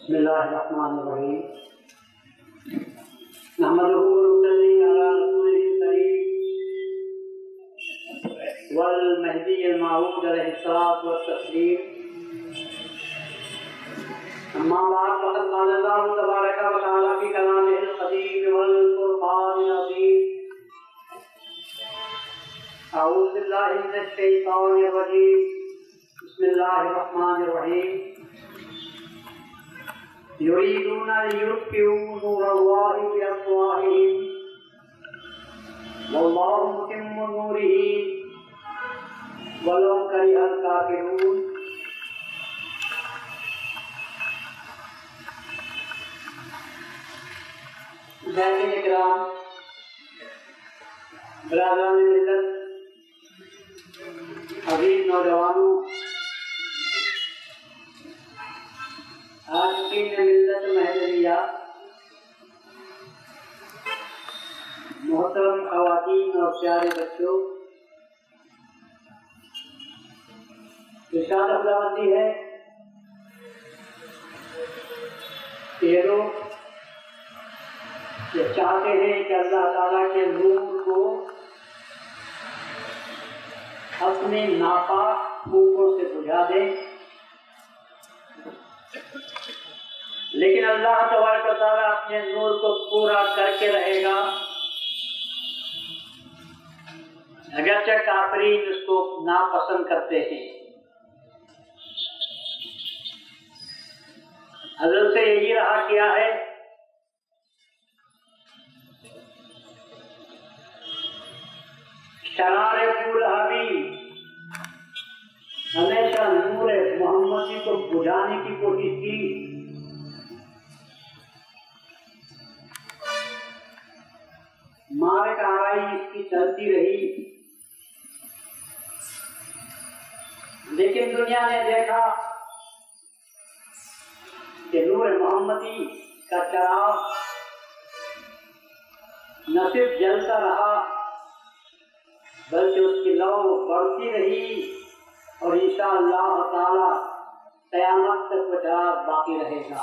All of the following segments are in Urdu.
بسم اللہ الرحمن الرحیم نحمدہ ونصلی علی رسولہ الکریم والمہدی الموعود علیہ الصلاۃ والتسلیم اما بعد فقد قال اللہ تبارک و تعالی فی کلامہ القدیم والفرقان العظیم اعوذ باللہ من الشیطان الرجیم بسم اللہ الرحمن الرحیم يريدون ليطفئوا نور الله بأفواههم والله متم نوره ولو كره الكافرون. سامعین کرام، برادران ملت، عزیز نوجوانوں، عاشقین ملت مہدویہ، محترم خواتین اور پیارے بچوں، ارشاد خداوندی ہے کہ یہ لوگ یہ چاہتے ہیں کہ اللہ تعالیٰ کے نور کو اپنے ناپاک پھونکوں سے بجھا دیں، لیکن اللہ تبارک و تعالیٰ اپنے نور کو پورا کر کے رہے گا، اگرچہ کافرین اس کو ناپسند کرتے ہیں۔ حضرت سے یہی رہا کیا ہے شرار پھول حبیب ہمیشہ نور محمدی کو بجھانے کی کوشش کی، مارک آرائی اس کی چلتی رہی، لیکن دنیا نے دیکھا کہ نور محمدی کا چراغ نہ صرف جلتا رہا بلکہ اس کی لو بڑھتی رہی، اور انشاءاللہ تعالی قیامت تک وہ چراغ باقی رہے گا۔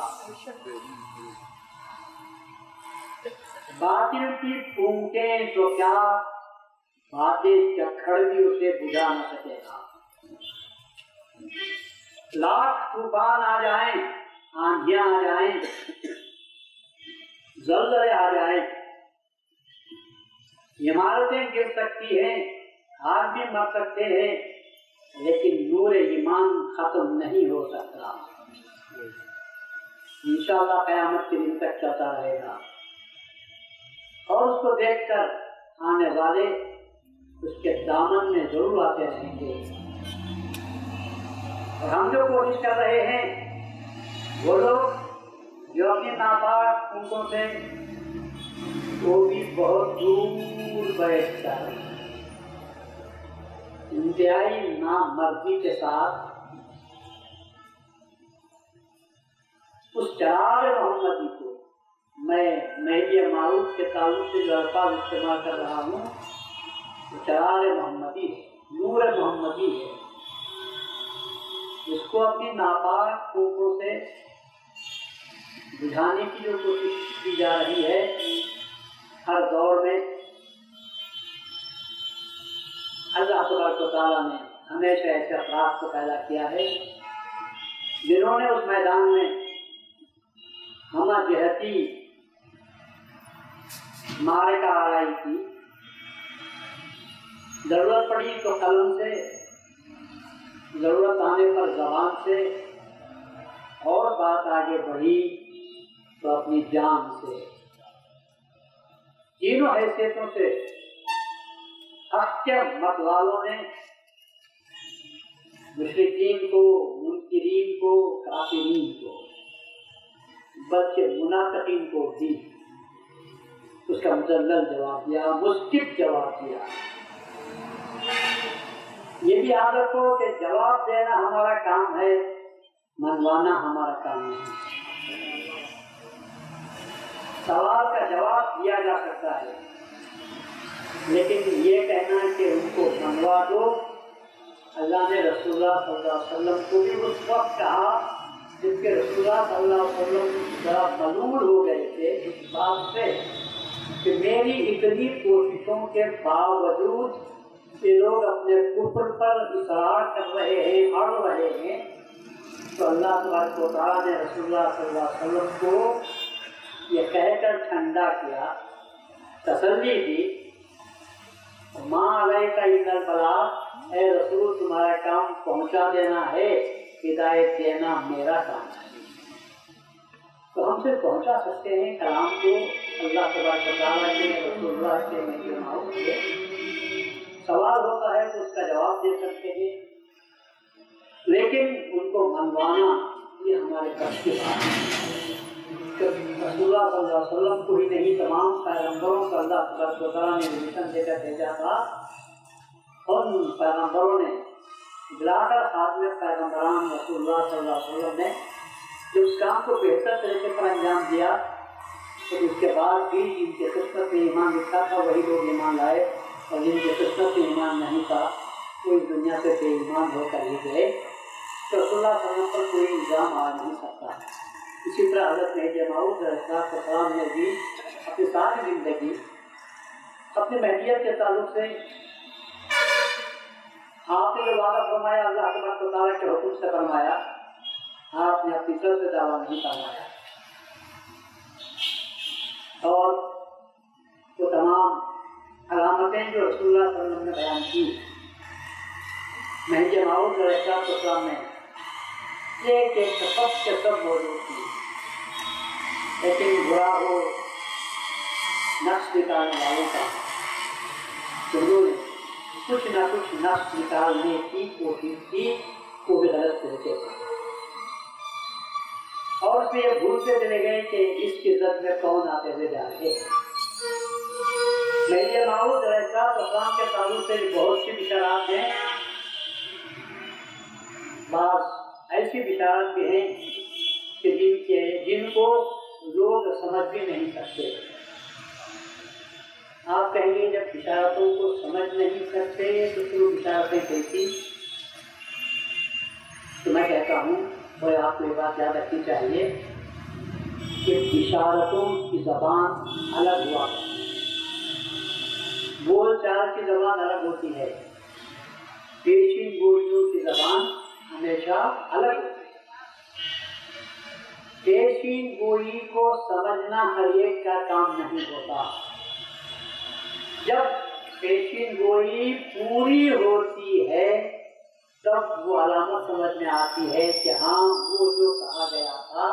باطل کی پھونکیں تو کیا، باطل چکھڑ بھی اسے بجھا نہ سکے گا۔ لاکھ طوفان آ جائیں، آندھیاں آ جائیں، زلزلے آ جائیں، عمارتیں گر سکتی ہیں، آدمی مر سکتے ہیں، لیکن نور ایمان ختم نہیں ہو سکتا، انشاءاللہ قیامت کے دن تک چلتا رہے گا، اور اس کو دیکھ کر آنے والے اس کے دامن میں ضرور آتے رہیں گے۔ اور ہم جو کوشش کر رہے ہیں وہ لوگ جو اپنی ناپاک پھونکوں سے وہ بھی بہت دور بیٹھ کر انتہائی نامردی کے ساتھ اس چراغ محمدی کو، میں مہدی معروف کے تعلق سے جو الفاظ استعمال کر رہا ہوں وہ چراغ محمدی ہے، نور محمدی ہے، اس کو اپنی ناپاک پھونکوں سے بجھانے کی جو کوشش کی جا رہی ہے ہر دور میں، اللہ تبارک و تعالیٰ نے ہمیشہ ایسے افراد کو پیدا کیا ہے جنہوں نے اس میدان میں ہمہ جہتی معرکہ آرائی کی، ضرورت پڑی تو قلم سے، ضرورت آنے پر زبان سے، اور بات آگے بڑھی تو اپنی جان سے، تینوں حیثیتوں سے حق کے متوالوں نے مشرکین کو، منکرین کو، کافرین کو، بلکہ منافقین کو بھی اس کا مزلزل جواب دیا، مسکت جواب دیا۔ یہ بھی یاد رکھو کہ جواب دینا ہمارا کام ہے، منوانا ہمارا کام نہیں۔ سوال کا جواب دیا جا سکتا ہے، لیکن یہ کہنا کہ ان کو منوا دو، اللہ نے رسول اللہ صلی اللہ علیہ وسلم کو بھی اس وقت کہا جبکہ رسول اللہ صلی اللہ علیہ وسلم ذرا ملول ہو گئے تھے اس بات سے کہ میری اتنی کوششوں کے باوجود یہ لوگ اپنے کفر پر اصرار کر رہے ہیں، اڑ رہے ہیں، تو اللہ تبارک و تعالیٰ نے رسول اللہ صلی اللہ علیہ وسلم کو یہ کہہ کر ٹھنڈا کیا، تسلی دی، ماں علیہ کا البلاغ، اے رسول تمہارا کام پہنچا دینا ہے، ہدایت دینا میرا کام ہے۔ تو ہم صرف پہنچا سکتے ہیں کلام کو اللہ تبارک و تعالیٰ کے، رسول اللہ کے، نبی معروف کے۔ سوال ہوتا ہے تو اس کا جواب دے سکتے ہیں، لیکن ان کو منوانا یہ ہمارے بس کی بات ہے۔ رسول اللہ صلی اللہ علیہ وسلم کو ہی نہیں، تمام پیغمبروں کو اللہ تبارک و تعالیٰ نے مشن دے کر بھیجا تھا، اور ان پیغمبروں نے بلا کر خاتمے پیغمبران رسول اللہ صلی اللہ علیہ وسلم نے جب اس کام کو بہتر طریقے پر انجام دیا، تو اس کے بعد بھی جن کے قسمت میں ایمان لکھا تھا وہی لوگ ایمان لائے، اور جن کے قسمت میں ایمان نہیں تھا وہ اس دنیا سے بے ایمان ہو کر ہی گئے۔ تو رسول اللہ صلی اللہ علیہ وسلم پر کوئی الزام آ نہیں سکتا۔ اسی طرح حضرت مہدی موعود علیہ السلام نے بھی اپنی ساری زندگی اپنی مہدیت کے تعلق سے آپ نے جو وعدہ فرمایا اللہ تبارک و تعالیٰ کے حکم سے فرمایا، آپ نے اپنی طرف سے دعویٰ نہیں فرمایا، اور وہ تمام علامتیں جو رسول اللہ صلی اللہ علیہ وسلم نے بیان کی، مہدی موعود علیہ السلام نے ایک ایک سب کے سب موجود تھی، لیکن برا ہو نقص نکالنے والوں کا، انہوں نے کچھ نہ کچھ نقص نکالنے کی کوشش کی، وہ بھی غلط طریقے سے، اور اس میں یہ بھولتے چلے گئے کہ اس کی عزت میں کون آتے ہوئے جا رہے ہیں۔ مہدی موعود علیہ السلام کے تعلق سے بہت سی بشارات ہیں، بعض ایسی بشارات بھی ہیں کہ جن کو لوگ سمجھ بھی نہیں سکتے۔ آپ کہیں گے جب بشارتوں کو سمجھ نہیں سکتے تو پھر وہ بشارتیں کیسی؟ تو میں کہتا ہوں، اور آپ کو یہ بات یاد رکھنی چاہیے کہ بشارتوں کی زبان الگ ہوا ہے، بول چال کی زبان الگ ہوتی ہے، پیشین گوئیوں کی زبان ہمیشہ الگ ہوتی ہے۔ پیشین گوئی کو سمجھنا ہر ایک کا کام نہیں ہوتا، جب پیشین گوئی پوری ہوتی ہے تب وہ علامت سمجھ میں آتی ہے کہ ہاں وہ جو کہا گیا تھا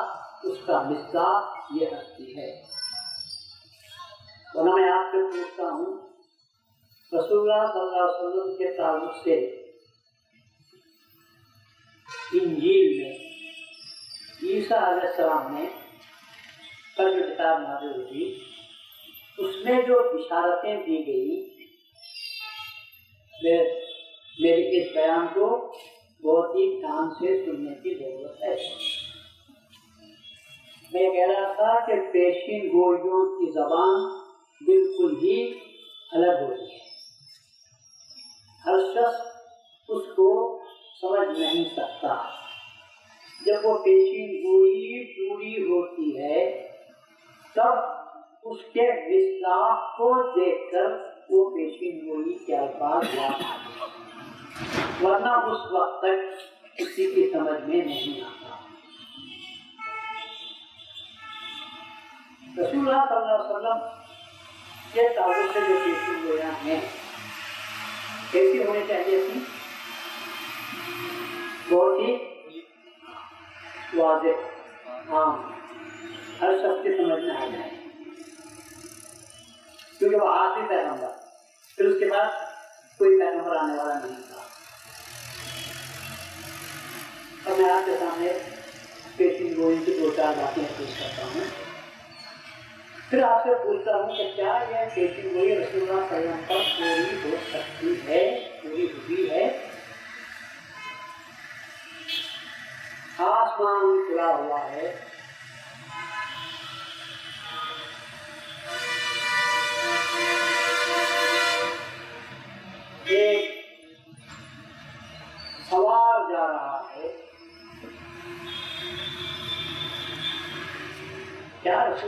اس کا مصداق یہ ہستی ہے۔ تو میں آپ سے پوچھتا ہوں، رسول اللہ صلی اللہ علیہ وسلم کے تعلق سے انجیل میں عیسیٰ علیہ السلام نے پر جو کتاب نازل ہوئی اس میں جو بشارتیں دی گئی، میرے اس بیان کو بہت ہی دھیان سے سننے کی ضرورت ہے۔ میں کہہ رہا تھا کہ پیشین گوئیوں کی زبان بالکل ہی الگ ہوتی ہے، ہر شخص اس کو سمجھ نہیں سکتا۔ جب وہ پیشین گوئی پوری ہوتی ہے تب اس کے مصداق کو دیکھ کر وہ پیشین گوئی کے الفاظ یاد آتے ہیں، ورنہ اس وقت تک کسی کی سمجھ میں نہیں آتا۔ رسول اللہ صلی اللہ علیہ وسلم کے تعلق سے جو پیشین گوئیاں ہیں کیسی ہونی چاہیے تھی؟ بہت ہی واضح، عام، ہر شخص کی سمجھ میں آ جائے، کیونکہ وہ آخری پیغمبر، پھر اس کے بعد کوئی پیغمبر آنے والا نہیں تھا۔ اور میں آپ کے سامنے پیشین گوئی کی دو چار باتیں پیش کرتا ہوں، پھر آپ سے پوچھتا ہوں کہ کیا یہ پیشین گوئی رسول اللہ صلی اللہ علیہ وسلم پر پوری ہو سکتی ہے، پوری ہوئی ہے؟ آسمان کھلا ہوا ہے، ایک سوار جا رہا ہے،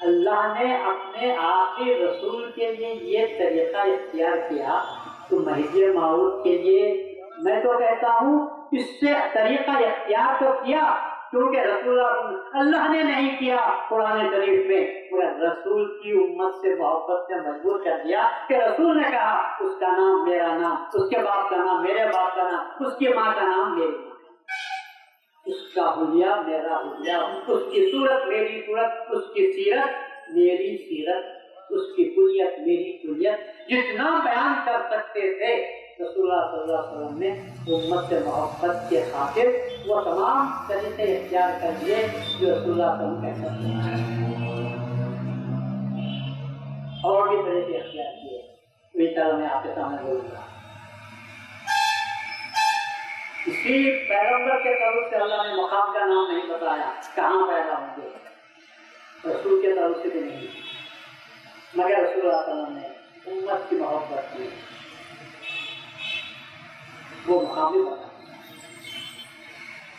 اللہ نے اپنے آخری رسول کے لیے یہ طریقہ اختیار کیا تو مہدی موعود کے لیے میں تو کہتا ہوں اس سے طریقہ اختیار تو کیا، کیونکہ رسول اللہ نے نہیں کیا قرآن شریف میں، مگر رسول کی امت سے محبت سے مجبور کر دیا کہ رسول نے کہا اس کا نام میرا نام، اس کے باپ کا نام میرے باپ کا نام، اس کی ماں کا نام میری ماں، اس کا حلیہ میرا حلیہ، اس کی صورت میری صورت، اس کی سیرت میری سیرت، اس کی کلیت میری کلیت، جتنا بیان کر سکتے تھے رسول اللہ صلی اللہ علیہ وسلم نے امت سے محبت کے خاطر وہ تمام طریقے اختیار کر دیے جو رسول اللہ صلی اللہ علیہ وسلم کہہ سکتے اور بھی طریقے اختیار کیے، انشاءاللہ میں آپ کے سامنے بولوں گا۔ اسی پیغمبر کے طرف سے اللہ نے مقام کا نام نہیں بتایا، کہاں پیدا ہوں گے، رسول کے طرف سے بھی نہیں، مگر رسول اللہ صلی اللہ علیہ وسلم نے امت کی محبت کی وہ مقام بھی بتا،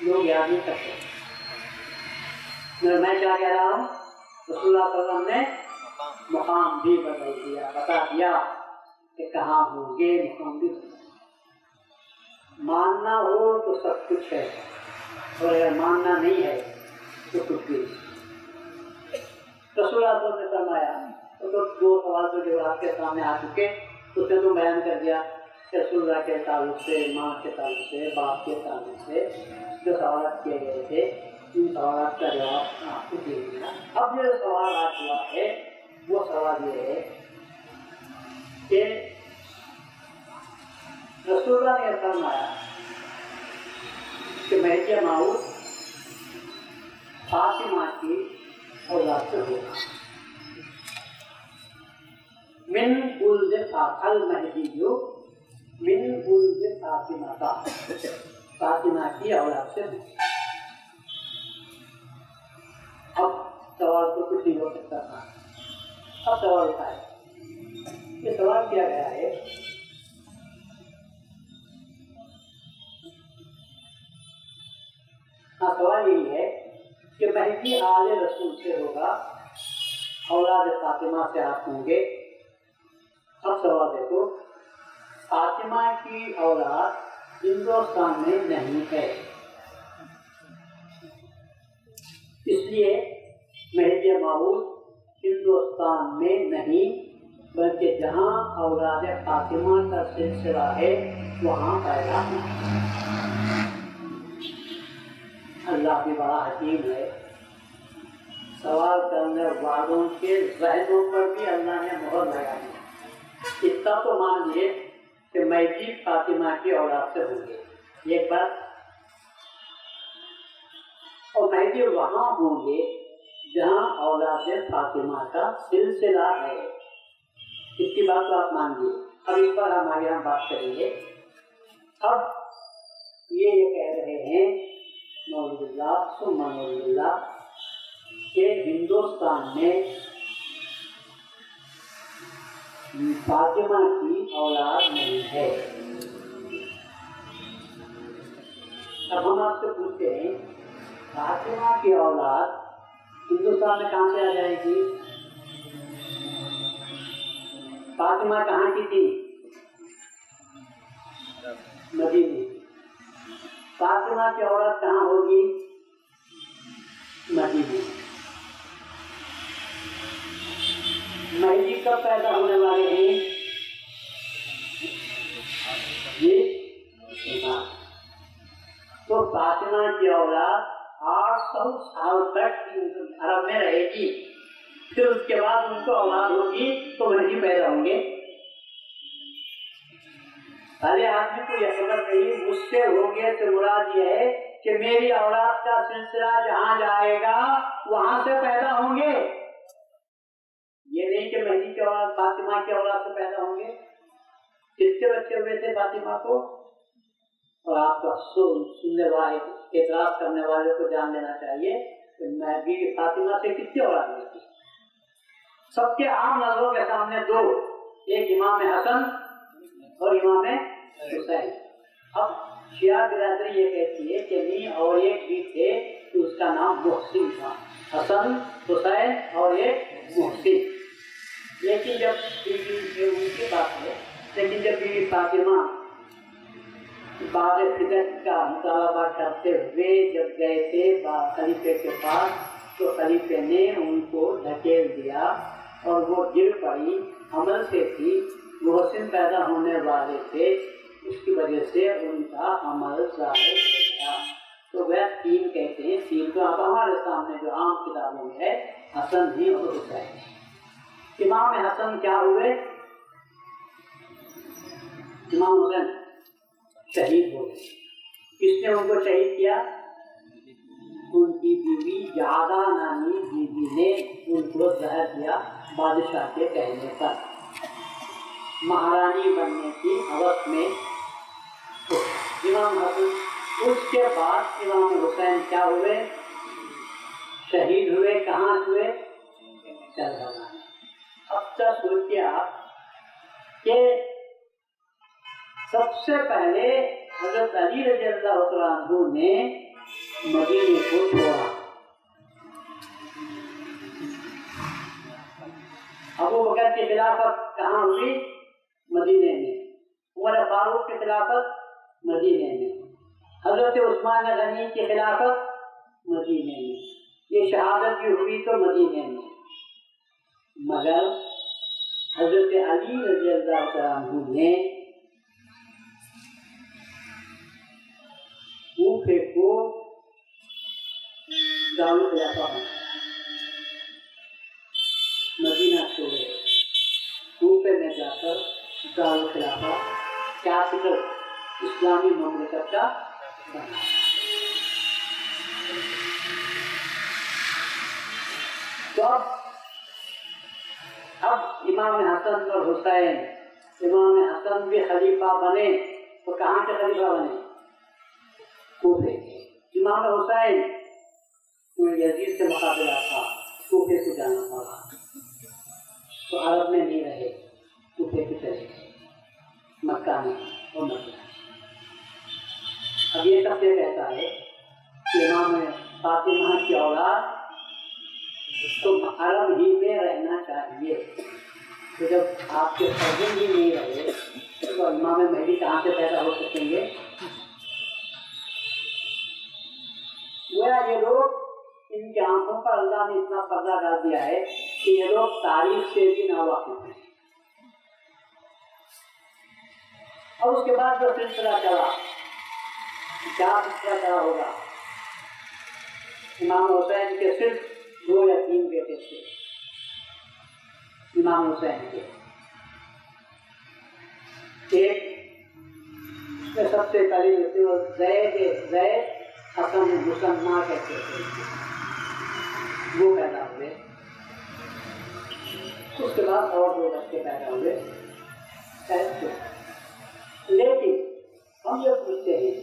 لوگ یاد نہیں کرتے۔ میں کیا کہہ رہا ہوں، رسول اللہ صلی اللہ علیہ وسلم نے مقام بھی بدل دیا، بتا دیا کہ کہاں ہوں گے، مقام بھی بدل دیا۔ ماننا ہو تو سب کچھ ہے، اور اگر ماننا نہیں ہے تو کچھ بھی نہیں۔ رسول اللہ صلی اللہ علیہ وسلم نے فرمایا، تو دو سوال تو جو آپ کے سامنے آ چکے اس نے تو بیان کر دیا، رسول اللہ کے تعلق سے، ماں کے تعلق سے، باپ کے تعلق سے جو سوالات کیے گئے تھے ان سوالات کا جواب آپ کو دے دیا۔ اب جو سوال آج ہوا ہے وہ سوال یہ ہے کہ رسول اللہ نے فرمایا کہ مہدی موعود فاطمہ کی اولاد سے ہوگا، من ولد المہدی من ولد فاطمہ کا، فاطمہ کی اولاد سے ہوگا۔ اب سوال تو کچھ نہیں ہو سکتا تھا، اب سوال اٹھا ہے، یہ سوال کیا گیا ہے سوال یہی ہے کہ مہدی آل رسول سے ہوگا، اولاد فاطمہ سے آپ ہوں گے۔ اب سوال دیکھو، فاطمہ کی اولاد ہندوستان میں نہیں ہے، اس لیے مہدی موعود ہندوستان میں نہیں بلکہ جہاں اولاد فاطمہ کا سلسلہ ہے وہاں پیدا ہوگا۔ اللہ بھی بڑا حکیم ہے، سوال کرنے والوں کے ذہنوں پر بھی اللہ نے مہر لگا دی۔ اتنا تو مان لیے کہ مہدی فاطمہ کی اولاد سے ہوں گے، ایک بات، اور مہدی وہاں ہوں گے جہاں اولاد فاطمہ کا سلسلہ ہے، اس کی بات تو آپ مان لیے۔ اب اس پر ہم آگے بات کریں گے۔ اب یہ کہہ رہے ہیں نعوذ باللہ ثم نعوذ باللہ کہ ہندوستان میں فاطمہ کی اولاد نہیں ہے۔ اب ہم آپ سے پوچھتے ہیں فاطمہ کی اولاد ہندوستان میں کہاں سے آ جائے گی؟ فاطمہ کہاں کی تھی؟ مدینے۔ فاطمہ کی اولاد کہاں ہوگی؟ مدینے۔ مہدی کب پیدا ہونے والے ہیں؟ تو فاطمہ کی اولاد 800 سال تک عرب میں رہے گی، پھر اس کے بعد ان کو اولاد ہوگی تو مہدی پیدا ہوں گے۔ ہر آدمی کو یہ خبر نہیں، مجھ سے ہوگے تو مراد یہ ہے کہ میری اولاد کا سلسلہ جہاں جائے گا وہاں سے پیدا ہوں گے، یہ نہیں کہ مہدی کی اولاد فاطمہ کی اولاد سے پیدا ہوں گے۔ کس کے بچے ہوئے تھے فاطمہ کو؟ اور آپ کا سننے والے اعتراض کرنے والے کو جان لینا چاہیے کہ میں بھی فاطمہ سے کس کی اولاد ہوئی تھی؟ سب کے عام نظروں کے سامنے دو، ایک امام حسن اور امام حسین۔ اب شیعہ برادری یہ کہتی ہے کہ نہیں، اور ایک بھی تھے کہ اس کا نام محسن تھا، حسن، حسین اور ایک محسن. لیکن جب یہ ان کی بات ہے، لیکن جب بیوی فاطمہ بعد فطرت کا مطالبہ کرتے ہوئے جب گئے تھے خلیفے کے پاس، تو خلیفے نے ان کو دھکیل دیا اور وہ گر پڑی. حمل سے تھی، محسن پیدا ہونے والے تھے، اس کی وجہ سے ان کا عمل ظاہر ہو گیا. تو وہ تین کہتے ہیں. تین تو اب ہمارے سامنے جو عام کتابوں میں ہے حسن ہی اور حسین. امام حسن کیا ہوئے؟ امام حسین شہید ہو گئے. کس نے ان کو شہید کیا؟ ان کی بیوی جعدہ نامی بیوی نے ان کو زہر دیا بادشاہ کے کہنے پر. مہارانی بننے کی حوث میں امام حسن. اس کے بعد امام حسین کیا ہوئے؟ شہید ہوئے. کہاں ہوئے؟ کربلا. اب تک سوچیے آپ کہ سب سے پہلے حضرت علی رضی اللہ تعالیٰ عنہ نے مدینے کو چھوڑا. ابو بکر کی خلافت کہاں ہوئی؟ مدینے میں. عمر فاروق کی خلافت مدینے میں. حضرت عثمان غنی کی خلافت مدینے میں. یہ شہادت بھی ہوئی تو مدینے میں. مگر حضرت علی رضی اللہ تعالیٰ عنہ نے کوفے کو دارالخلافہ بنایا. مدینہ چھوڑے کوفے میں جا کر دارالخلافہ کیپٹل اسلامی مملکت کا بنایا. تو اب امام حسن اور حسین، امام حسن بھی خلیفہ بنے تو کہاں کے خلیفہ بنے؟ کوفے کے. امام حسین یزید سے مقابلہ تھا، کوفے کو جانا پڑا تو عرب میں نہیں رہے، کوفے کی چلے گئے، مکہ میں اور مدینہ. اب یہ سب سے کہتا ہے کہ امام فاطمہ کی اولاد تو عرب ہی میں رہنا چاہیے. تو جب آپ کے فرزند ہی نہیں رہے تو امام مہدی کہاں سے پیدا ہو سکیں گے؟ یہ لوگ، ان کی آنکھوں پر اللہ نے اتنا پردہ ڈال دیا ہے کہ یہ لوگ تاریخ سے بھی ناواقف ہیں. اور اس کے بعد جو سلسلہ چلا، کیا سلسلہ چلا ہوگا؟ امام حسین کے صرف 2 یا 3 بیٹے تھے. امام حسین کے ایک میں سب سے پہلے وہ زید حسن مسمہ کہتے تھے، وہ پیدا ہوئے. اس کے بعد اور 2 بچے پیدا ہوئے. لیکن ہم یہ پوچھتے ہیں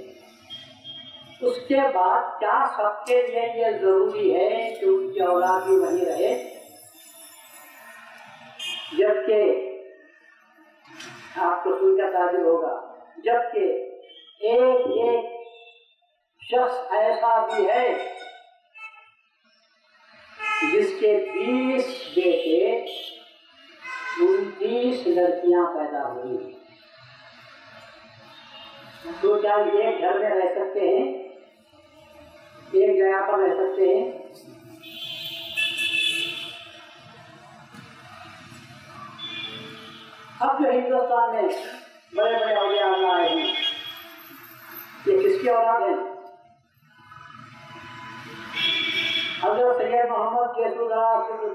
اس کے بعد کیا سب کے لیے یہ ضروری ہے کہ ان کی اولاد بھی وہیں رہے؟ جبکہ آپ کو سن کر تعجب ہوگا، جبکہ ایک شخص ایسا بھی ہے جس کے 20 بیٹے 29 لڑکیاں پیدا ہوئی. تو کیا ایک گھر میں رہ سکتے ہیں؟ ایک جگہ پر رہ سکتے ہیں؟ اب جو ہندوستان میں بڑے بڑے اولیاء اللہ آئے ہیں، یہ کس کی اولاد ہیں؟ حضرت سید محمد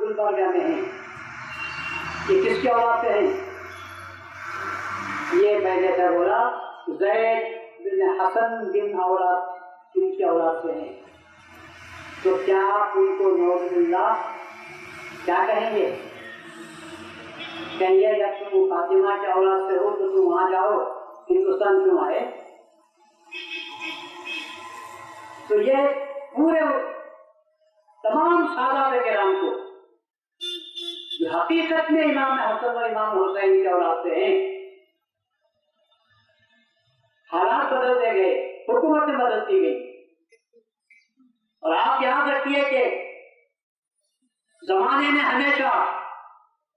گلبرگہ میں ہیں. یہ کس کی اولاد سے ہیں؟ یہ میں نے کیا بولا؟ زید بن حسن بن اولاد، ان کی اولاد سے ہیں. تو کیا آپ ان کو نعوذ باللہ کیا کہیں گے؟ کہیں گے جب تم فاطمہ کے اولاد سے ہو تو تم وہاں جاؤ، ہندوستان کیوں آئے؟ تو یہ پورے تمام سادات کرام کو جو حقیقت میں امام حسن اور امام حسین کے اولاد سے ہیں، حالات بدلتے گئے، حکومتیں بدلتی گئی. اور آپ یاد رکھیے کہ زمانے نے ہمیشہ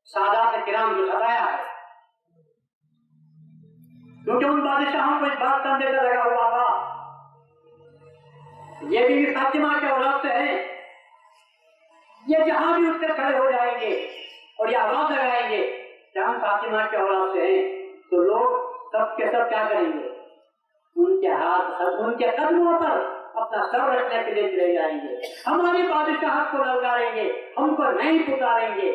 سادات کرام کو ستایا ہے، کیونکہ ان بادشاہوں کو اس بات کا اندیشہ لگا ہوا تھا یہ بھی فاطمہ کے اولاد سے ہیں، یہ جہاں بھی اٹھ کر کھڑے ہو جائیں گے اور یہ آواز لگائیں گے کہ ہم فاطمہ کے اولاد سے ہیں، تو لوگ سب کے سب کیا کریں گے؟ ان کے ہاتھ ان کے قدموں پر اپنا سر رکھنے کے لیے چلے جائیں گے، ہماری بادشاہت کو للکاریں گے، ہم کو نہیں پکاریں گے،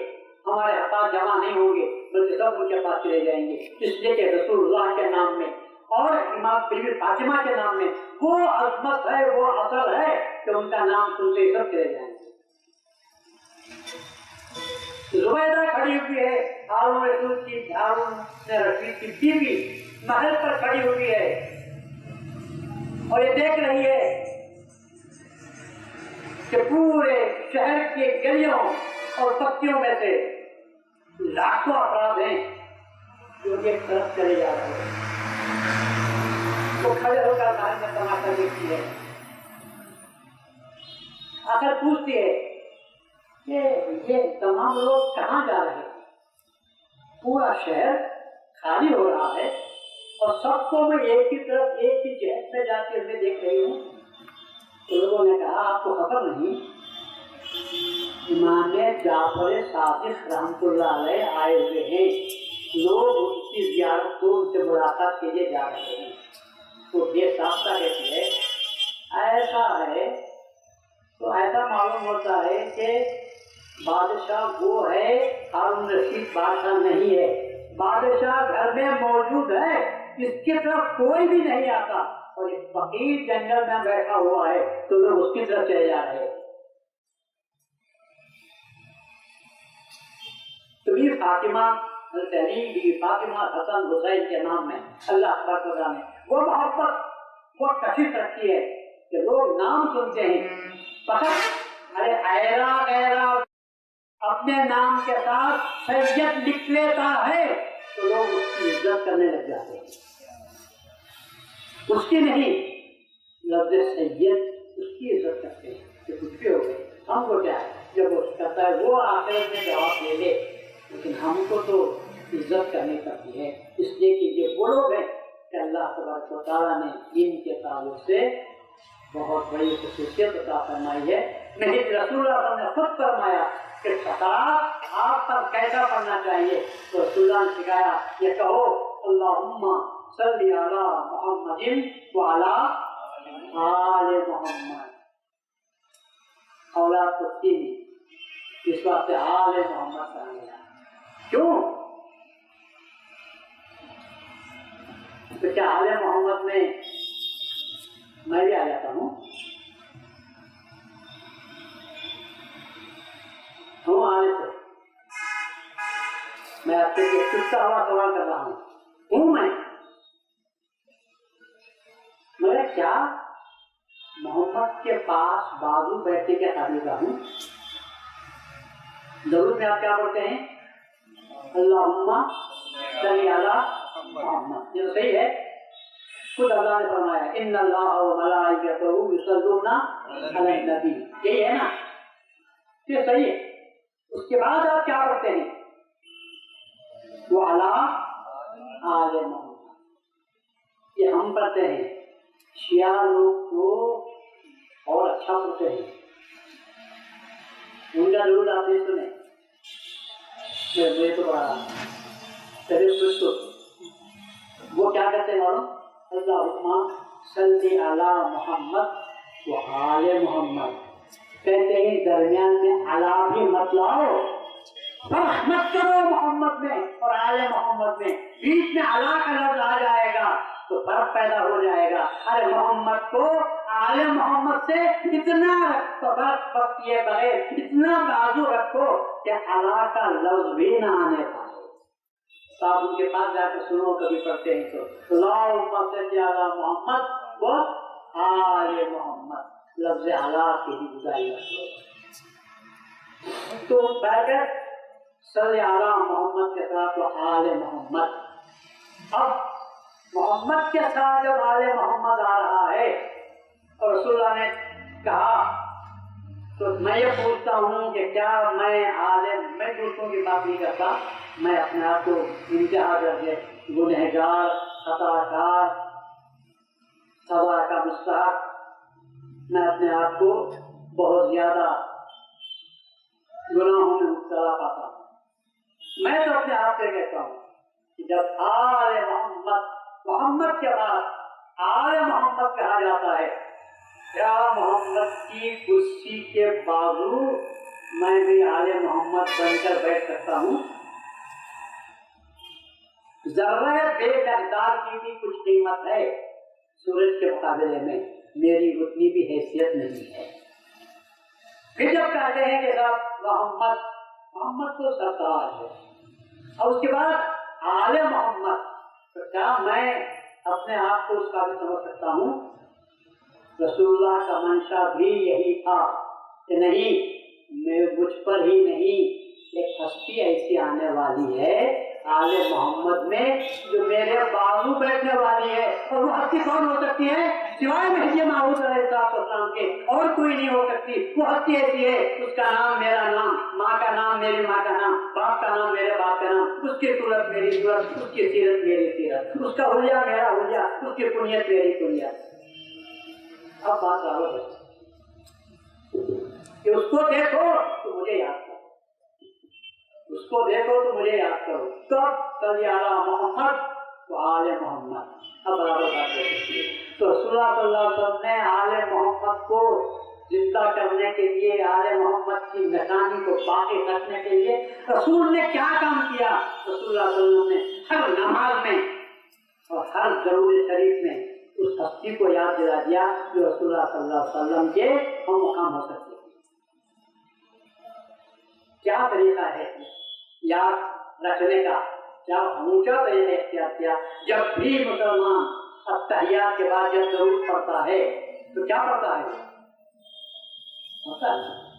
ہمارے ہاتھ جمع نہیں ہوں گے بلکہ سب ان کے پاس چلے جائیں گے، اس لیے کہ رسول اللہ کے نام میں اور امام بی بی فاطمہ کے نام میں وہ عظمت ہے، وہ اثر ہے کہ ان کا نام سنتے ہی سب چلے جائیں گے۔ زبیدہ کھڑی ہوئی ہے، ہارون رشید کی بیوی محل پر کھڑی ہوئی ہے اور یہ دیکھ رہی ہے کہ پورے شہر کے گلیوں اور بستیوں میں سے لاکھوں افراد ہیں جو ایک طرف چلے جا رہے ہیں، وہ کھڑے ہو کر محل میں تماشا دیکھتی ہے، آ کر پوچھتی ہے کہ یہ تمام لوگ کہاں جا رہے ہیں؟ پورا شہر خالی ہو رہا ہے اور سب کو میں ایک ہی طرف ایک ہی جہت میں جاتے ہوئے دیکھ رہی ہوں۔ تو لوگوں نے کہا آپ کو خبر نہیں، امام جعفر صادق رحمۃ اللہ علیہ آئے ہوئے ہیں، لوگ ان کی زیارت کو ان سے ملاقات کے لیے جا رہے ہیں۔ تو یہ سابقہ کہتی ہے ایسا ہے، تو ایسا معلوم ہوتا ہے کہ بادشاہ وہ ہے، ہارون رشید بادشاہ نہیں ہے، بادشاہ گھر میں موجود ہے، اس کی طرف کوئی بھی نہیں آتا اور ایک فقیر جنگل میں بیٹھا ہوا ہے تو لوگ اس کی طرف چلے جا رہے ہیں۔ تو یہ فاطمہ التحریم بی فاطمہ حسن حسین کے نام میں اللہ تبارک و تعالیٰ نے وہ محبت وہ کشش رکھی ہے کہ لوگ نام سنتے ہیں فقط ارے ایرا ایرا اپنے نام کے ساتھ سید لکھ لیتا ہے تو لوگ اس کی عزت کرنے لگ جاتے ہیں، اس کی نہیں، لفظ سید اس کی عزت کرتے ہیں کہ کچھ بھی ہو گئے ہم کو کیا ہے، جب وہ کرتا ہے وہ آخرت میں جواب دے دے، لیکن ہم کو تو عزت کرنی پڑتی ہے، اس لیے کہ یہ وہ لوگ ہیں کہ اللہ تبارک و تعالیٰ نے دین کے تعلق سے بہت بڑی خصوصیت عطا فرمائی ہے۔ نہیں رسول اللہ نے خود فرمایا کہ خطاب آپ پر کیسا پڑھنا چاہیے، تو رسول اللہ نے سکھایا یہ کہو اللہم صلی علی محمد وعلی آل محمد، اولاد کو تین اس واسطے آل محمد کہا گیا، کیوں؟ تو کیا آل محمد میں میں بھی آ جاتا ہوں؟ ہوں آنے سے میں آپ سے ایک چھوٹا ہوا سوال کر رہا ہوں میں کیا محمد کے پاس بازو بیٹھنے کے قابل کا ہوں؟ ضرور میں آپ کیا بولتے ہیں اللہم صلی علی محمد، یہ تو صحیح ہے، خود اللہ نے فرمایا ان اللہ و ملائکتہ یصلون علی النبی، یہی ہے نا، یہ صحیح ہے۔ اس کے بعد آپ کیا پڑھتے ہیں وعلی آل محمد، یہ ہم پڑھتے ہیں، شیعہ لوگ تو اور اچھا پڑھتے ہیں، ان کا ضرور آپ نے سنے، میں تو پڑھا کچھ تو وہ کیا کرتے ہیں معلوم، اللہم صلی علی محمد و آل محمد، کہتے ہیں درمیان میں علی بھی مت لاؤ، فرق مت کرو محمد میں اور آل محمد میں، بیچ میں علی کا لفظ آ جائے گا تو فرق پیدا ہو جائے گا، ارے محمد کو آل محمد سے اتنا فرق کیے بغیر اتنا بازو رکھو کہ علی کا لفظ بھی نہ آنے پائے۔ آپ ان کے پاس جا کے سنو، کبھی پڑھتے ہیں تو اللہم صلی علی محمد و آل محمد، لفظ علی کی بھی گزاری رکھو، تو بغیر صلی علی محمد کے ساتھ و آل محمد۔ اب محمد کے ساتھ جب آل محمد آ رہا ہے اور رسول اللہ نے کہا تو میں یہ پوچھتا ہوں کہ کیا میں عالم، میں دوسروں کی بات نہیں کرتا، میں اپنے آپ کو انتہا درجے گنہگار، خطا کار، سزا کا مستحق، میں اپنے آپ کو بہت زیادہ گناہوں میں مبتلا پاتا ہوں۔ میں تو اپنے آپ سے کہتا ہوں کہ جب آل محمد کے بعد آل محمد کہا جاتا ہے، کیا محمد کی کرسی کے بازو میں بھی آل محمد بن کر بیٹھ سکتا ہوں؟ ذرہ بے مقدار کی بھی کچھ قیمت ہے، سورج کے مقابلے میں میری اتنی بھی حیثیت نہیں ہے۔ پھر جب کہتے ہیں کہ صاحب محمد تو سرکار ہے، اور اس کے بعد آل محمد، تو کیا میں اپنے آپ کو اس کا بھی سمجھ سکتا ہوں؟ رسول اللہ کا منشا بھی یہی تھا کہ نہیں، مجھ پر ہی نہیں، ایک ہستی ایسی آنے والی ہے آل محمد میں جو میرے بازو بیٹھنے والی ہے، اور وہ ہستی کون ہو سکتی ہے سوائے مہدی موعود علیہ السلام کے؟ اور کوئی نہیں ہو سکتی۔ وہ ہستی ایسی ہے، اس کا نام میرا نام، ماں کا نام میری ماں کا نام، باپ کا نام میرے باپ کا نام، اس کی صورت میری صورت، اس کی سیرت میری سیرت، اس کا حلیہ میرا حلیہ، اس کی کنیت میری کنیت۔ اب بات آگے بڑھتی کہ اس کو دیکھو تو مجھے یاد کرو، اس کو دیکھو تو مجھے یاد کرو، کب صلی علی محمد تو آل محمد۔ اب برابر بات ہو سکتی ہے۔ تو رسول اللہ صلی اللہ علیہ وسلم نے آل محمد کو زندہ کرنے کے لیے، آل محمد کی نشانی کو باقی رکھنے کے لیے رسول نے کیا کام کیا؟ رسول اللہ صلی اللہ علیہ وسلم نے ہر نماز میں اور ہر ضرور شریف میں اس ہستی کو یاد دلا دیا جو رسول اللہ صلی اللہ علیہ وسلم کے ہم مقام ہو سکتے ہیں۔ کیا طریقہ ہے یاد رکھنے کا؟ کیا اونچا طریقہ اختیار کیا؟ جب بھی مسلمان التحیات کے بعد جب ضرور پڑھتا ہے تو کیا پڑھتا ہے؟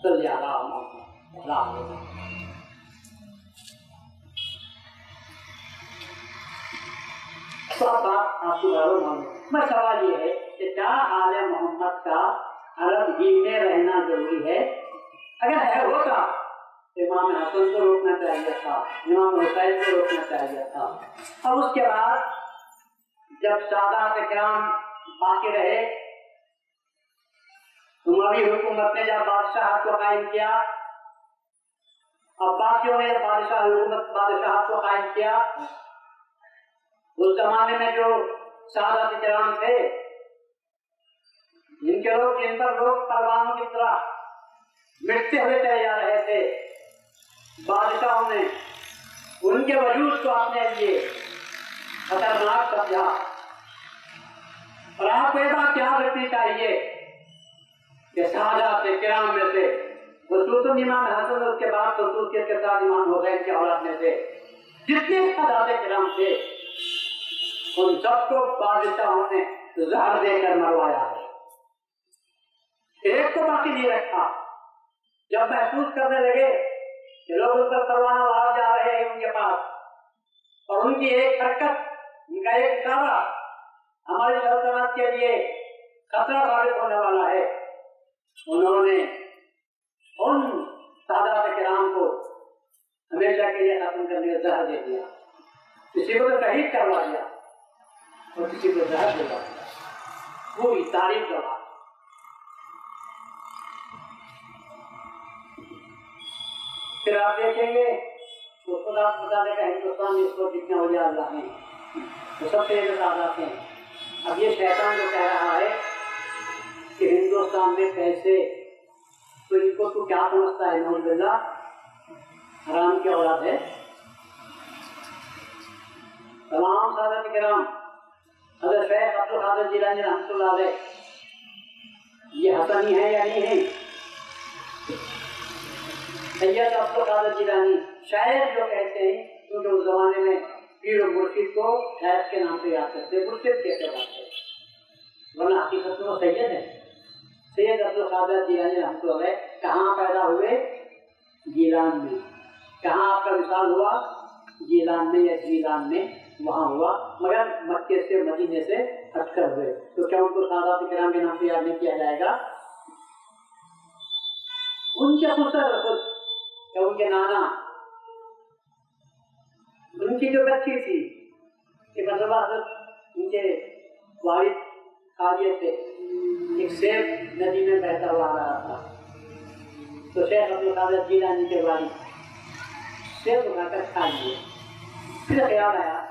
صلی اللہ علیہ وسلم۔ بات آپ کو ضرور معلوم ہے۔ میں سوال یہ ہے کہ کیا آل محمد کا عرب ہی میں رہنا ضروری ہے؟ اگر ہے ہوتا امام حسن کو روکنا چاہیے تھا، امام حسین کو روکنا چاہیے تھا۔ اب اس کے بعد جب سادات کرام باقی رہے، اموی حکومت نے جب بادشاہت کو قائم کیا، عباسیوں نے بادشاہت کو قائم کیا، اس زمانے میں جو سادات کرام تھے، جن پر لوگ پروانوں کی طرح مٹتے ہوئے چلے جا رہے تھے، بادشاہوں نے ان کے وجود کو اپنے لیے خطرناک سمجھا۔ اور آپ کو یہ بات یاد رکھنی چاہیے کہ سادات کرام میں سے خصوصاً امام حسن، اس کے بعد خصوصیت کے ساتھ امام حسین کے اولاد میں سے جتنے سادات کرام تھے، ان سب کو بادشاہوں نے زہر دے کر مروایا ہے، ایک کو باقی نہیں رکھا۔ جب محسوس کرنے لگے کہ لوگ ان پر پروانہ باہر جا رہے ہیں ان کے پاس، اور ان کی ایک حرکت، ان کا ایک اشارہ ہماری سلطنت کے لیے خطرہ ثابت ہونے والا ہے، انہوں نے ان سادات کرام کو ہمیشہ کے لیے ختم کرنے کا زہر دے دیا۔ کسی کو تو شہید کروا دیا اور کسی کو زہر دلوا دیا، پوری تاریخ گواہ۔ پھر آپ دیکھیں گے تو خدا مطالعے کا ہندوستان میں اس وقت جتنے اولیاء اللہ ہیں وہ سب سے سادات ہیں۔ اب یہ شیطان جو کہہ رہا ہے کہ ہندوستان میں پیسے، تو ان کو تو کیا سمجھتا ہے؟ نعوذ باللہ حرام کی اولاد ہے۔ تمام سادات کرام، حضرت شیخ عبد القادر جیلانی رحمۃ اللہ علیہ، یہ حسنی ہے یا نہیں ہے؟ سید عبد القادر جیلانی شاعر جو کہتے ہیں، کیونکہ اس زمانے میں پیر و مرشد کو شاعر کے نام سے یاد کرتے، مرشد کہتے ہیں، ورنہ حقیقت میں وہ سید ہے۔ سید عبد القادر جیلانی رحمۃ اللہ علیہ کہاں پیدا ہوئے؟ گیلان میں۔ کہاں آپ کا وصال ہوا؟ گیلان میں یا جیلان میں، وہاں ہوا، مگر مکے سے مدینے سے ہٹ کر ہوئے۔ تو کیا ان کو سادات کرام کے نام سے یاد نہیں کیا جائے گا؟ ان کے خسر خود کہ ان کے نانا ان کی جو بچی تھی کہ مطلب حضرت ان کے والد قاضی تھے، ایک سیب ندی میں بہتا ہوا آ رہا تھا، تو شیخ عبدالقادر جیلانی کے والد سیب اٹھا کر کھا لیے۔ پھر خیال آیا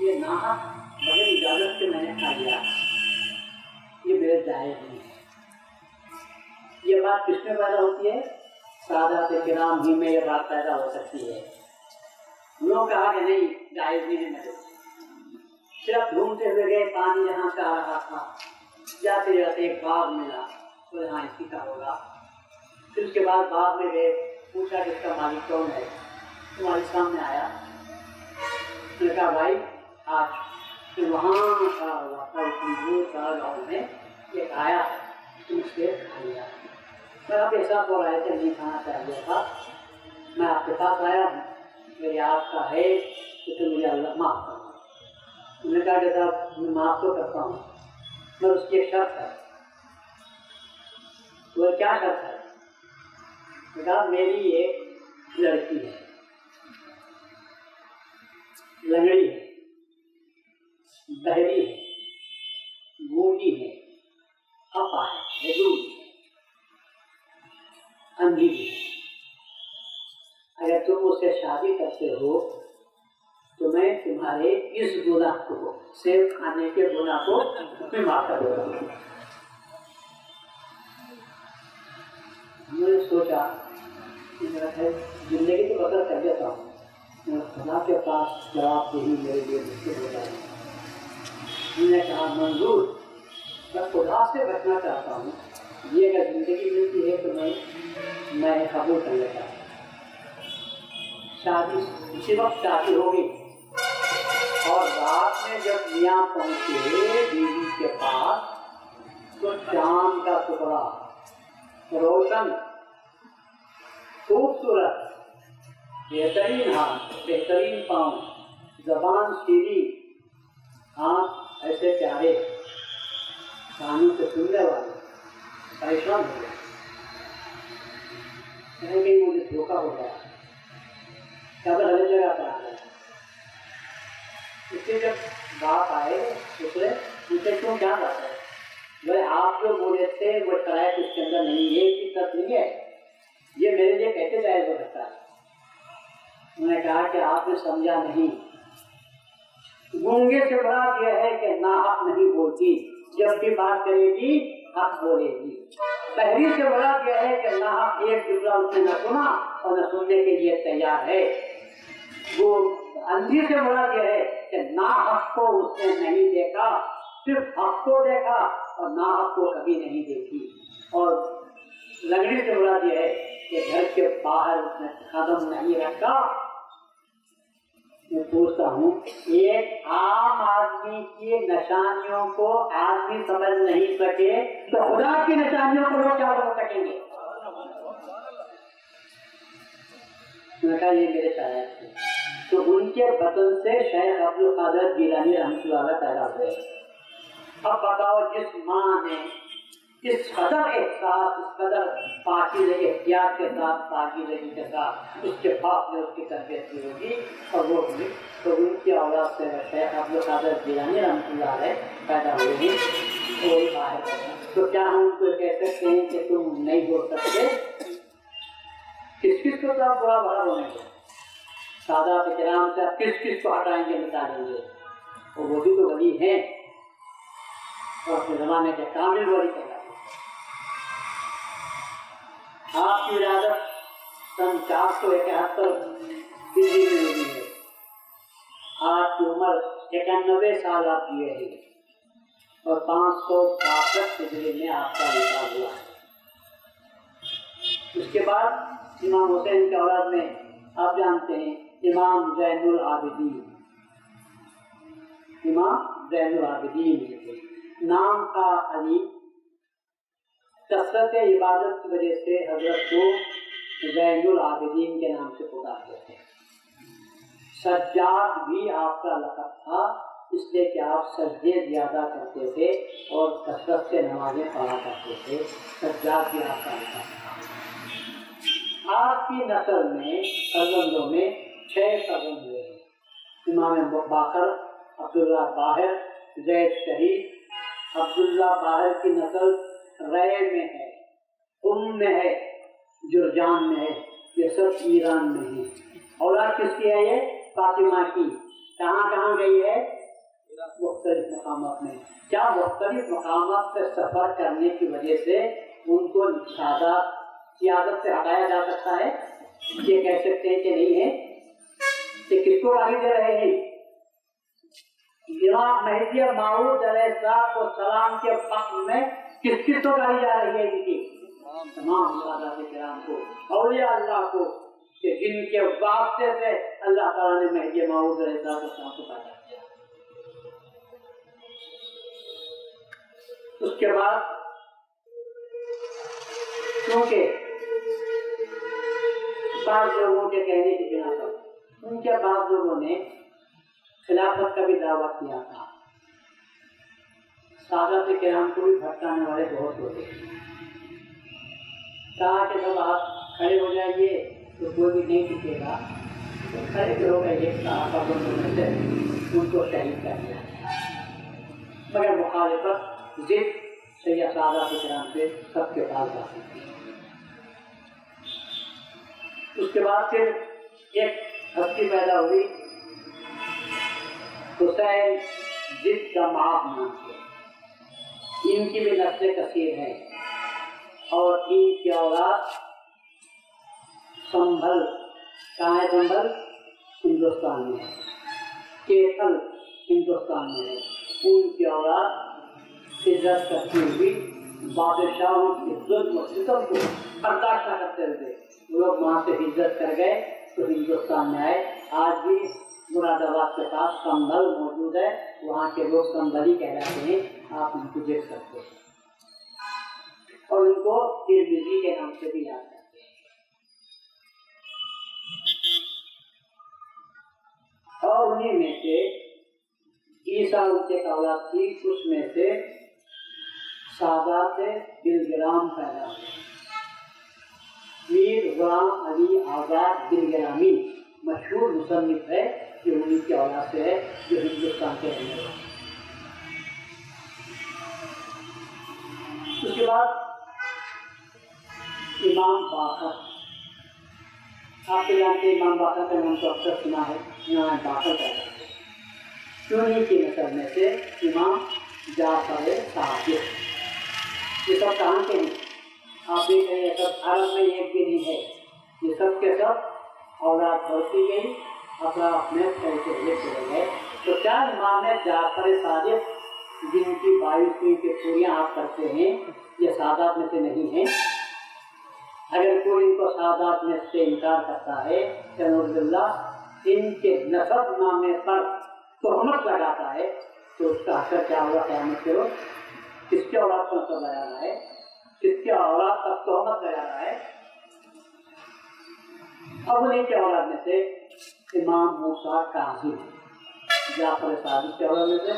یہ ناحق بغیر اجازت سے میں نے کھا لیا، یہ میرے جائز نہیں ہے۔ یہ بات کس میں پیدا ہوتی ہے؟ سادات کرام ہی میں یہ بات پیدا ہو سکتی ہے۔ انہوں نے کہا کہ نہیں جائز نہیں ہے میرے، صرف ڈھونڈتے ہوئے گئے پانی جہاں سے آ رہا تھا، جاتے جاتے ایک باغ ملا تو یہاں اسی کا ہوگا۔ پھر اس کے بعد باغ میں گئے، پوچھا کہ اس کا مالک کون ہے، تمہارے سامنے آیا، اس نے کہا بھائی آج پھر وہاں کا ہوا تھا دور کا گاؤں میں ایک آیا تم سے کھا لیا، میں آپ احساس ہو رہا ہے کہ نہیں کھانا چاہیے تھا، میں آپ کے پاس آیا ہوں، میری آپ کا ہے کہ تم مجھے اللہ معاف کرنا۔ انہوں نے کہا کہ صاحب میں معاف تو کرتا ہوں مگر اس کی ایک شرط ہے۔ وہ کیا شرط ہے؟ کہا میری ایک لڑکی ہے، لنگڑی ہے، بہری ہے، گونگی ہے، اپا ہے، ہدوئی ہے، اندھی بھی ہے، اگر تم اس سے شادی کرتے ہو تو میں تمہارے اس گناہ کو، سیب کھانے کے گناہ کو میں معاف کر دوں گا۔ میں نے سوچا زندگی تو بدل کر دیتا ہوں، میں خدا کے پاس جواب دہی میرے لیے مشکل ہو جائے۔ میں نے کہا منظور، میں خدا سے بچنا چاہتا ہوں، یہ اگر زندگی ملتی ہے تو میں قبول کر لیتا ہوں۔ شادی اسی وقت شادی ہوگی، اور رات میں جب میاں پہنچے بیوی کے پاس تو چاند کا ٹکڑا، روشن، خوبصورت، بہترین ہاتھ، بہترین پاؤں، زبان سیدھی، ہاتھ ایسے پیارے، کانوں سے سننے والے، پریشان ہو گئے کہ مجھے دھوکہ ہو گیا، کیا ہر جگہ پر آ گیا۔ اس سے جب باپ آئے دوسرے مجھے کیوں کیا بات ہے؟ بھائی آپ جو بولے تھے وہ شرائط اس کے اندر نہیں ہے، اس کی شرط نہیں ہے، یہ میرے لیے کیسے جائز ہو سکتا ہے؟ انہوں نے کہا کہ آپ نے سمجھا نہیں، گونگے سے مراد یہ ہے کہ ناحق نہیں بولتی، جب بھی بات کرے گی حق بولے گی۔ بہری سے مراد یہ ہے کہ ناحق ایک جملہ اس نے نہ سنا اور نہ سننے کے لیے تیار ہے۔ وہ اندھی سے مراد یہ ہے کہ ناحق کو اس نے نہیں دیکھا، صرف حق کو دیکھا اور ناحق کو کبھی نہیں دیکھی۔ اور لنگڑی سے مراد یہ ہے کہ گھر کے باہر اس نے قدم نہیں رکھا۔ میں پوچھتا ہوں، ایک عام آدمی کی نشانیوں کو آدمی سمجھ نہیں سکے تو خدا کی نشانیوں کو لوگ کیا سمجھ سکیں گے؟ میں نے کہا یہ میرے شاعر تھے، تو ان کے بطن سے شیخ عبدالقادر جیلانی رحمۃ اللہ علیہ پیدا ہوئے۔ اب بتاؤ جس ماں نے اس قدر احساس، اس قدر پاکیزہ احتیاط کے ساتھ، پاکیزگی کے ساتھ اس کے باپ نے اس کی تربیت کی ہوگی اور وہ بھی، تو ان کی اولاد سے شیخ عبدالقادر جیلانی رحمۃ اللہ علیہ پیدا ہوئے ہیں، کوئی باہر ہے۔ تو کیا ہم ان کو کہہ سکتے ہیں کہ تم نہیں ہو سکتے؟ کس کس کو تو آپ برا بھلا بولیں گے؟ سادات کرام سے آپ کس کس کو ہٹائیں گے، نکالیں گے؟ اور وہ بھی تو ولی ہیں اور اپنے زمانے کے کامل ولی کہلاتے ہیں۔ آپ کی ولادت سن 471 ہجری میں ہوئی ہے، آپ کی عمر 91 سال آپ کی ہے اور 562 ہجری میں آپ کا وصال ہوا ہے۔ اس کے بعد امام حسین کے اولاد میں آپ جانتے ہیں امام زین العابدین، امام زین العابدین نام کا علی، کثرت عبادت کی وجہ سے حضرت کو زین العابدین کے نام سے پکارتے تھے۔ سجاد بھی آپ کا لقب تھا، اس لیے کہ آپ سجدے زیادہ کرتے تھے اور کثرت سے نمازیں پڑھا کرتے تھے، سجاد بھی آپ کا لقب تھا۔ آپ کی نسل میں فرزندوں میں 6 فرزند ہوئے ہیں۔ امام باقر، عبداللہ باہر، زید شہید۔ عبداللہ باہر کی نسل رے میں ہے، میں ہے، جرجان میں ہے، یہ سب ایران میں ہے۔ اولاد کس کی ہے؟ یہ فاطمہ کی۔ کہاں کہاں گئی ہے؟ مختلف مقامات میں۔ کیا مختلف مقامات پر سفر کرنے کی وجہ سے ان کو سیادت سے ہٹایا جا سکتا ہے؟ یہ کہہ سکتے ہیں کہ نہیں ہے؟ کہ کس کو گالی دے رہے ہیں؟ امام مہدی موعود علیہ السلام کے وقت میں کس کس کو گالی جا رہی ہے؟ ان کی تمام سادات کرام کو، اولیاء اللہ کو، کہ جن کے واسطے سے اللہ تعالیٰ نے مہدی موعود علیہ السلام کو پیدا کیا۔ اس کے بعد کیونکہ بعض لوگوں کے کہنے کی بنا پر ان کے بعض لوگوں نے خلافت کا بھی دعویٰ کیا تھا۔ سادات کرام کو بھی بھٹکانے والے بہت ہوتے ہیں۔ کہا کہ جب آپ کھڑے ہو جائیے تو کوئی بھی نہیں ٹکے گا، تو کھڑے کرو گے ایک صحابہ میں سے ان کو شہید کر دیا۔ مگر مخالفت ضد سید سادات کرام سے سب کے پاس جاتی تھی۔ اس کے بعد پھر ایک ہستی پیدا ہوئی، حسین ضد کا معاف نام سے۔ ان کی بھی نسل کثیر ہے اور ان کی اولاد سنبھل، کہاں ہے سنبھل؟ ہندوستان میں ہے، کیتل ہندوستان میں ہے۔ ان کی اولاد ہجرت کرتی ہوئی بادشاہوں کے ظلم و ستم کو برداشت کرتے ہوئے وہ لوگ وہاں سے ہجرت کر گئے تو ہندوستان میں آئے۔ آج بھی مراد آباد کے پاس سنبھل موجود ہے، وہاں کے لوگ سنبھلی کہلاتے ہیں، آپ ان کو دیکھ سکتے ہیں اور ان کو ترمذی کے نام سے بھی یاد کرتے ہیں۔ اور انہیں میں سے عیسیٰ ان کے اولاد تھی، اس میں سے سادات دلگرام پیدا ہوئے۔ میر غلام علی آزاد دلگرامی مشہور مصنف ہے کہ انہیں کی اولاد سے ہے، جو ہندوستان کے رہنے والے۔ اس کے بعد امام باقر، آپ جانتے ہیں امام باقر کا نام تو اکثر سنا ہے، امام باقر پیدا ہوئے۔ انہیں کی نسل میں سے امام جعفر صادق۔ یہ سب کہاں کے ہیں؟ آپ دیکھ رہے ہیں سب عرب میں ایک بھی نہیں ہے، یہ سب کے سب اولاد بڑھتی گئی، اپنا اپنے چلے گئے۔ تو کیا امام جعفر صادق جن کی 22ویں کی پوریاں آپ کرتے ہیں یہ سادات میں سے نہیں ہیں؟ اگر کوئی ان کو سادات میں سے انکار کرتا ہے کہ نعوذ باللہ ان کے نسب نامے پر تہمت لگاتا ہے تو اس کا اثر کیا ہوگا قیامت کے روز؟ کس کے اولاد پر نسب لگانا ہے، کس کے اولاد پر تہمت لگانا ہے؟ اب انہیں کے اولاد میں سے امام موسیٰ کاظم، جعفر صادق کے اولاد میں سے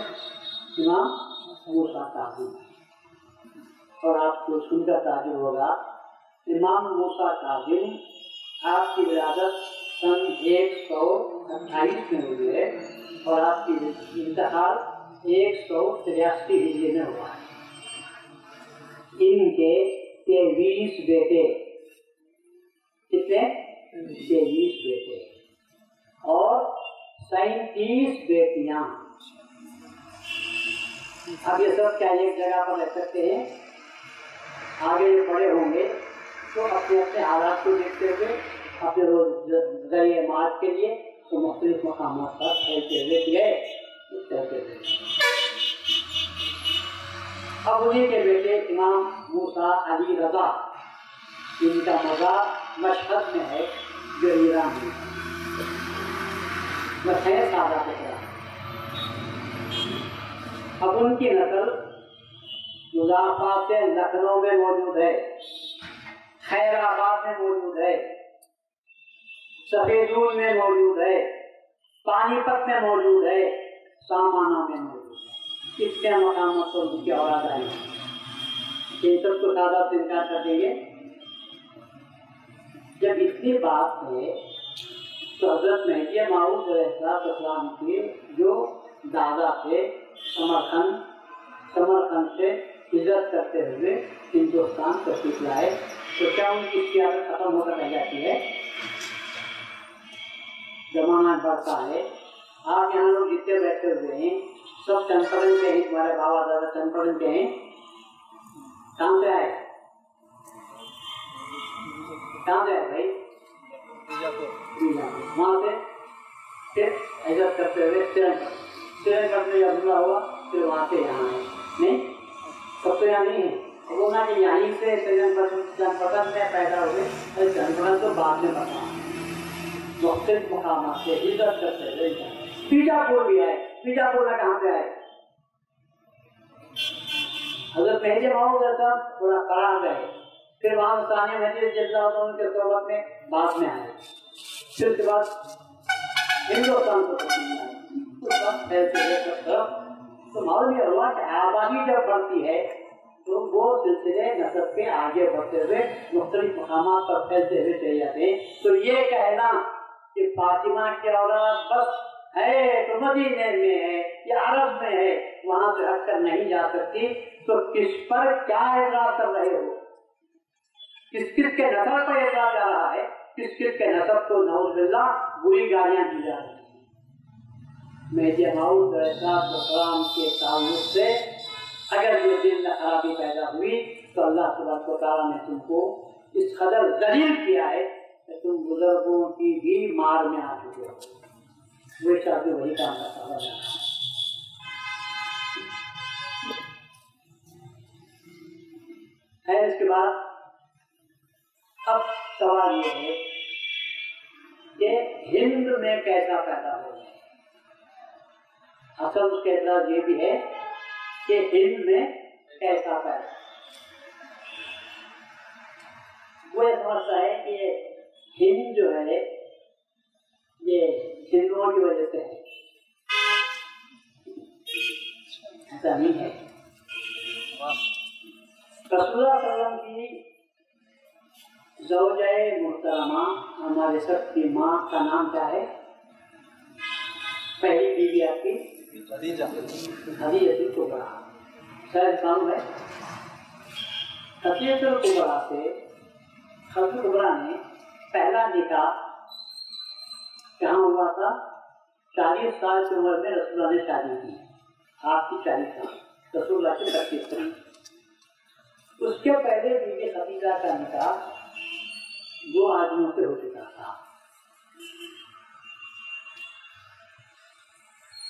امام موسیٰ کاظم۔ اور آپ کو سن کر تعجب ہوگا، امام موسیٰ کاظم آپ کی ولادت سن 128 میں ہوئی ہے اور آپ کی انتقال 183 ہجری میں ہوا ہے۔ ان کے 23 بیٹے، کتنے؟ 23 بیٹے اور 37 بیٹیاں۔ اب یہ سب کیا ایک جگہ پر رہ سکتے ہیں؟ آگے جو بڑے ہوں گے تو اپنے اپنے حالات کو دیکھتے ہوئے اپنے ذریعہ معاش کے لیے تو مختلف مقامات پر پھیلتے ہوئے گئے۔ اب انہیں کے بیٹے امام موسیٰ علی رضا، ان کا مزار مشہد میں ہے جو ایران میں ہے، سادات کرام۔ اب ان کی نسل مظافرات سے لکھنؤ میں موجود ہے، خیر آباد میں موجود ہے، سفیدون میں موجود ہے، پانی پت میں موجود ہے، سامانہ میں موجود ہے۔ کتنے مقامات پر ان کی اولاد آئی؟ ان سب کو سادات سے انکار کر دیں گے؟ جب اتنی بات ہے تو حضرت مہدی موعود علیہ السلام کے جو دادا تھے سمرقند سے ہجرت کرتے ہوئے ہندوستان تشریف لائے، تو کیا ان کی سیاست ختم ہو کر رہ جاتی ہے؟ زمانہ بڑھتا ہے، آپ یہاں لوگ جتنے بیٹھے ہوئے ہیں سب چمپرن کے ہیں، تمہارے بابا دادا چمپرن کے ہیں، کہاں سے آئے؟ کہاں سے آئے بھائی؟ وہاں سے پھر ہجرت کرتے ہوئے سرنگپٹ میں حملہ ہوا، پھر وہاں سے یہاں آئے، نہیں سب تو یہاں نہیں ہے، وہ نہ کہ یہیں سے چمپرن میں پیدا ہوئے، چمپرن تو بعد میں بتا مختلف مقامات سے ہجرت کرتے ہوئے بیجاپور بھی آئے۔ بیجاپور میں کہاں سے آئے؟ حضرت مہدی موعود تھوڑا قرار گئے، پھر وہاں ثانیہ مہدی رضی اللہ عنہ کے صحبت میں بعد میں آئے، پھر اس کے بعد ہندوستان کو اس وقت تو معلوم ہوا کہ آبادی جب بڑھتی ہے تو وہ سلسلے نسب کے آگے بڑھتے ہوئے مختلف مقامات پر پھیلتے ہوئے چلے جاتے ہیں۔ تو یہ کہنا کہ فاطمہ کی اولاد بس ہے تو مدینے میں ہے یا عرب میں ہے، وہاں سے ہٹ کر نہیں جا سکتی، تو کس پر کیا اعتراض کر رہے ہو؟ کس کس کے نسب پر اعتراض جا رہا ہے؟ کس کس کے نسب کو نعوذ باللہ بری گالیاں دی جا رہی ہیں؟ مہدی موعود علیہ السلام کے تعلق سے اگر یہ دل میں خرابی پیدا ہوئی تو اللہ تبارک و تعالیٰ نے تم کو اس قدر ذلیل کیا ہے کہ تم بزرگوں کی بھی مار میں آ چکے ہو۔ وہ شادی وہی کام کرتا ہوا جانا ہے۔ اس کے بعد اب سوال یہ ہے کہ ہند میں کیسا پیدا ہو گیا؟ اصل اس کا اعتراض یہ بھی ہے کہ ہند میں کیسا پیدا، وہ یہ سمجھتا ہے کہ ہند جو ہے یہ ہندوؤں کی وجہ سے ہے، ایسا نہیں ہے۔ رسول اللہ صلی اللہ علیہ وسلم کی زوجہ محترمہ ہمارے سب کی ماں کا نام کیا ہے؟ پہلی بیوی آپ کی خدیجہ الکبریٰ، شاید کام ہے۔ خدیجہ الکبریٰ سے خدیجہ الکبریٰ نے پہلا نکاح کہاں ہوا تھا؟ 40 سال کی عمر میں رسول اللہ نے شادی کی، آپ کی 40 سال، رسول اللہ کے 25 سال۔ اس کے پہلے بیوی خدیجہ کا نکاح 2 آدمیوں سے ہو چکا تھا،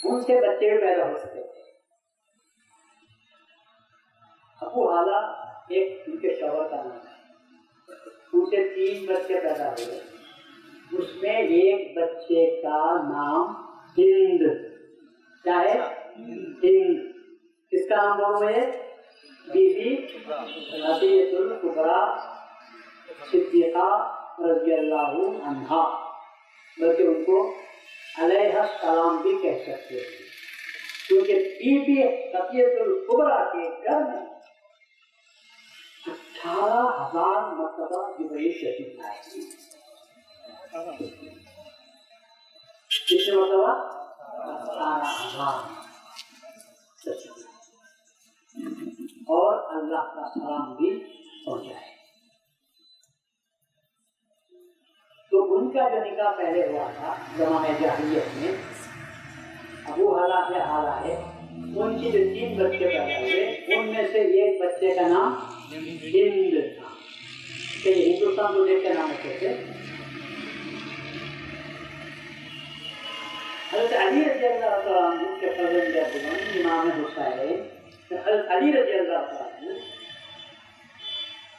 ان سے بچے بھی پیدا ہو سکتے تھے۔ ابو حالہ ایک ان کے شوہر کا نام ہے، ان سے 3 بچے پیدا ہوئے، اس میں ایک بچے کا نام ہند، کیا ہے؟ ہند۔ کس کا نام بولو ہے؟ بی بی خدیجہ الکبریٰ صدیقہ رضی اللہ عنہا، بلکہ ان کو علیہ السلام بھی کہہ سکتے ہیں، کیونکہ بی بی خدیجہ الکبریٰ کے گھر میں 18,000 مرتبہ جبرائیل تشریف لائے تھے۔ کتنے مرتبہ؟ 18,000 اور اللہ کا سلام بھی پہنچائے۔ تو ان کا جو نکاح پہلے ہوا تھا زمانہ جاہلیت میں، ابو حالہ سے حالہ ہے، ان کی جو 3 بچے پیدا ہوئے ان میں سے ایک بچے کا نام ہند تھا، کہ ہندوستان کو دیکھ کے نام رکھتے تھے۔ حضرت علی رضی اللہ عنہ کے فرزند امام حسین حضرت علی رضی اللہ عنہ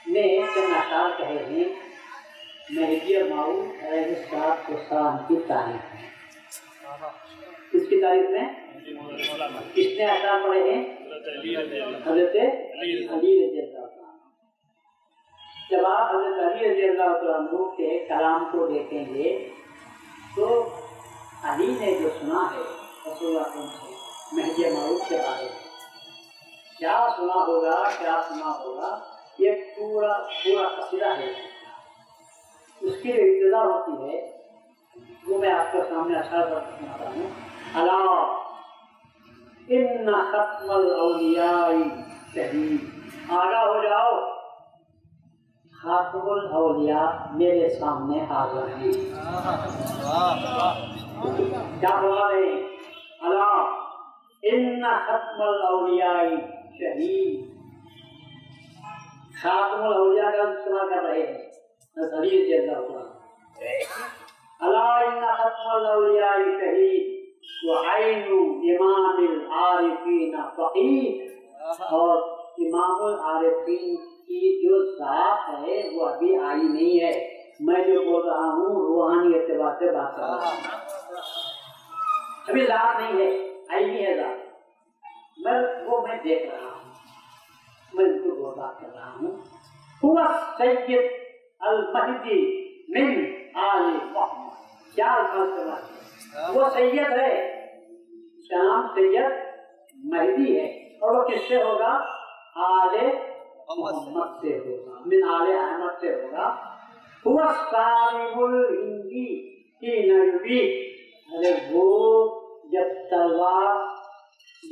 نے چند اشعار کہے ہیں مہدی موعود علیہ السلام کی تعریف میں۔ اس کی تعریف میں کس نے اشعار پڑھے ہیں؟ حضرت علی رضی اللہ عنہ۔ جب آپ حضرت علی رضی اللہ عنہ کے کلام کو دیکھیں گے تو علی نے جو سنا ہے رسول اللہ صلی اللہ علیہ وسلم سے مہدی موعود کے بارے میں، کیا سنا ہوگا، کیا سنا ہوگا، یہ پورا قصیدہ ہے۔ اس کی جو ابتدا ہوتی ہے وہ میں آپ کے سامنے اشعار پر سناتا ہوں. الا ان ختم الاولیاء شہید، آگاہ ہو جاؤ، خاتم الاولیاء میرے سامنے حاضر ہیں. کیا بولا رہے ہیں؟ الا ان ختم الاولیاء شہید، خاتم الاولیاء کا استعمال کر رہے ہیں حدیث جیسا ہوا. الا ان ختم الاولیاء شہید وعین امام العارفین فقید، اور امام العارفین کی جو ذات ہے وہ ابھی آئی نہیں ہے. میں جو بول رہا ہوں روحانی اعتبار سے بات کر رہا ہوں، ابھی ذات نہیں ہے، آئی نہیں ہے ذات. میں دیکھ رہا ہوں، میں ان کو وہ بات کر رہا ہوں. هو السید المہدی من آل محمد. کیا الفاظ ہے؟ وہ سید ہے، اس کا نام سید مہدی ہے، اور وہ کس سے ہوگا؟ آل محمد سے ہوگا، من آل احمد سے ہوگا. هو الصارم الہندی کی نبی، ارے وہ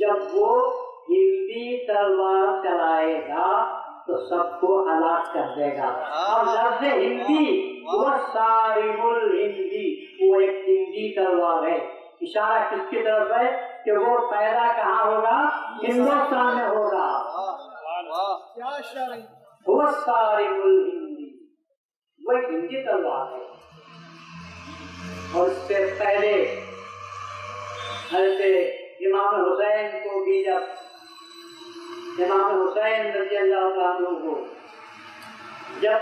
جب وہ ہندی تلوار چلائے گا تو سب کو ہلاک کر دے گا. اور لفظ ہندی وہ صارم الہندی، وہ ایک ہندی تلوار ہے. اشارہ کس کی طرف ہے؟ کہ وہ پیدا کہاں ہوگا؟ ہندوستان میں ہوگا. وہ صارم الہندی، وہ ایک ہندی تلوار ہے. اور اس سے پہلے حضرت امام حسین کو بھی، جب امام حسین رضی اللہ عنہ کو جب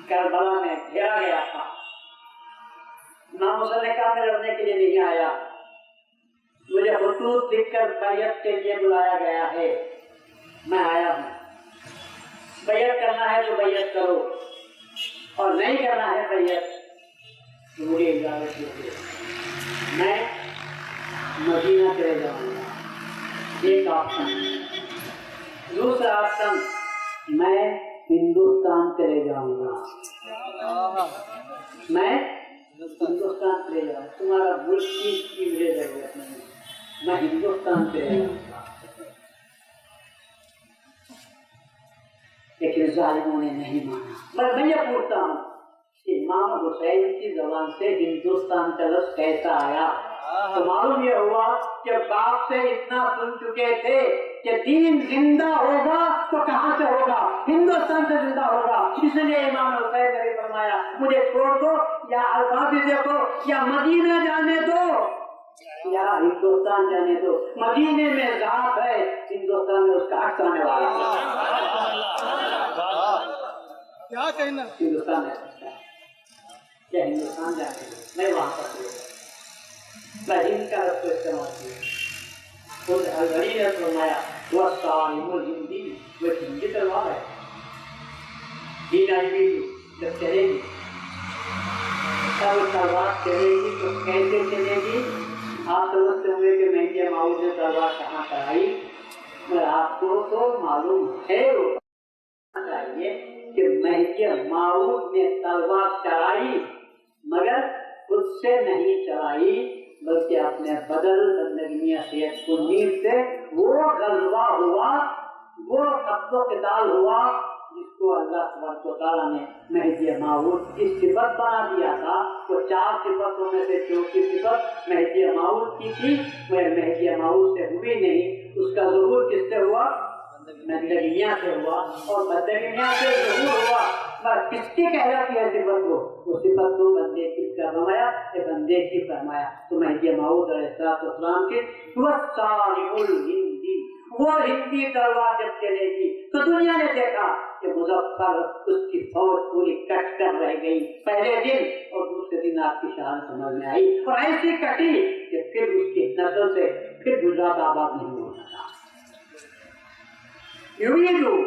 کربلا میں گھیرا گیا تھا، امام حسین نے کہا میں لڑنے کے لیے نہیں آیا، مجھے خطوط لکھ کر بیعت کے لیے بلایا گیا ہے، میں آیا ہوں. بیعت کرنا ہے تو بیعت کرو، اور نہیں کرنا ہے بیعت تو مجھے اجازت دیجیے، میں مدینہ چلے جاؤں گا. ایک آپشن. دوسرا آپشن، میں ہندوستان چلے جاؤں گا. میں ہندوستان چلے جاؤں، تمہارا ملک کی مجھے ضرورت نہیں، میں ہندوستان چلے جاؤں گا. لیکن ظالموں نے نہیں مانا. میں یہ پوچھتا ہوں، امام حسین کی زبان سے ہندوستان کا لفظ کیسا آیا؟ تو معلوم یہ ہوا کہ باپ سے اتنا سن چکے تھے کہ دین زندہ ہوگا تو کہاں سے ہوگا؟ ہندوستان سے زندہ ہوگا. اس لیے امام حسین نے فرمایا مجھے چھوڑ دو، یا آزادی دیکھو، یا مدینہ جانے دو یا ہندوستان جانے دو. مدینے میں ذات ہے، ہندوستان میں اس کا عکس آنے والا ہے. کیا کہنا؟ ہندوستان ہے کیا؟ ہندوستان جانے دو، میں وہاں پر میں ہند کا لفظ استعمال کیا. خود الغنی نے فرمایا وہ صارم الہندی، وہ ہندی تلوار ہے. دین آئی گی جب چلے گی، تب تلوار چلے گی تو کیسے چلے گی؟ آپ سمجھتے ہوئے کہ مہدی موعود نے تلوار کہاں چلائی؟ میں آپ کو تو معلوم ہے چاہیے کہ مہدی موعود نے تلوار چلائی، مگر خود سے نہیں چلائی، بلکہ اپنے بدل بندگی میاں سید قنیر سے وہ غزوہ ہوا، وہ قتل و قتال ہوا جس کو اللہ تبارک و تعالیٰ نے مہدی موعود کی صفت بنا دیا تھا. وہ 4 صفتوں میں سے چوتھی صفت مہدی موعود کی تھی، مگر مہدی موعود سے ہوئی نہیں. اس کا ظہور کس سے ہوا؟ بندگی میاں سے ہوا. اور بندگی میاں سے ظہور ہوا، کس کی کہلاتی ہے صفت؟ وہ صفت کو بندے کی فرمایا، بندے کی فرمایا. تو مہدی موعود علیہ السلام کے وہ صارم الہندی، وہ ہندی تلوار جب چلے گی تو دنیا نے دیکھا کہ مظفر اس کی فوج پوری کٹ کر رہ گئی پہلے دن، اور دوسرے دن آپ کی شان سمجھ میں آئی، اور ایسی کٹی کہ پھر اس کی نسل سے پھر گجرات آباد نہیں ہو سکا. یوں ہی لوگ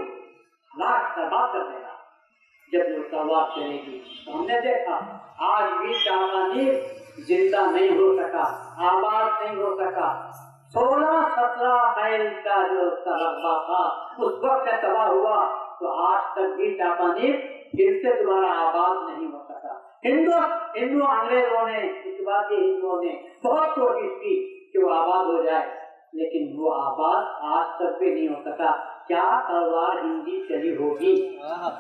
لاکھ تباہ کر دے گا جب وہ تلوار چلے گی. تو ہم نے دیکھا آج بھی شاہبانی زندہ نہیں ہو سکا، آباد نہیں ہو سکا. 16-17 میل کا جو رقبہ تھا اس وقت تباہ ہوا. تو آج تک بھی جاپانی پھر سے دوبارہ آباد نہیں ہو سکا۔ ہندو انگریزوں نے، اس بات کے ہندوؤں نے بہت کوشش کی کہ وہ آباد ہو جائے، لیکن وہ آباد آج تک بھی نہیں ہو سکا۔ کیا تلوار ہندی چلی ہوگی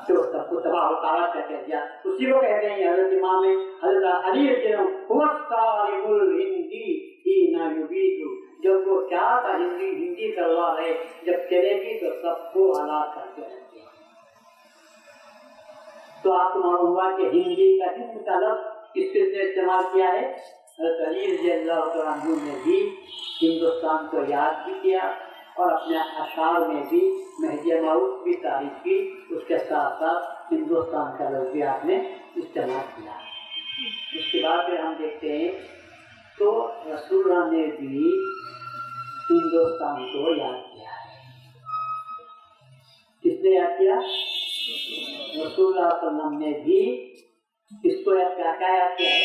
تو سب کو تباہ و تارا کر دیا۔ اسی کو کہتے ہیں حضرت امام حضرت علی جب وہ کیا تھا، ہندی تلوار ہے، جب چلے گی تو سب کو ہلاک کر کے رکھے۔ تو آپ کو معلوم ہوا کہ ہندی کا لفظ کس نے استعمال کیا ہے؟ حضرت علی رضی اللہ عنہ نے بھی ہندوستان کو یاد بھی کیا اور اپنے اشعار میں بھی مہدی موعود کی تعریف کی، اس کے ساتھ ساتھ ہندوستان کا لفظ بھی آپ نے استعمال کیا۔ اس کے بعد پھر ہم دیکھتے ہیں تو رسول اللہ نے بھی ہندوستان کو یاد کیا ہے۔ کس نے یاد کیا؟ رسول اللہ صلی اللہ علیہ وسلم نے بھی اس کو یاد کیا ہے؟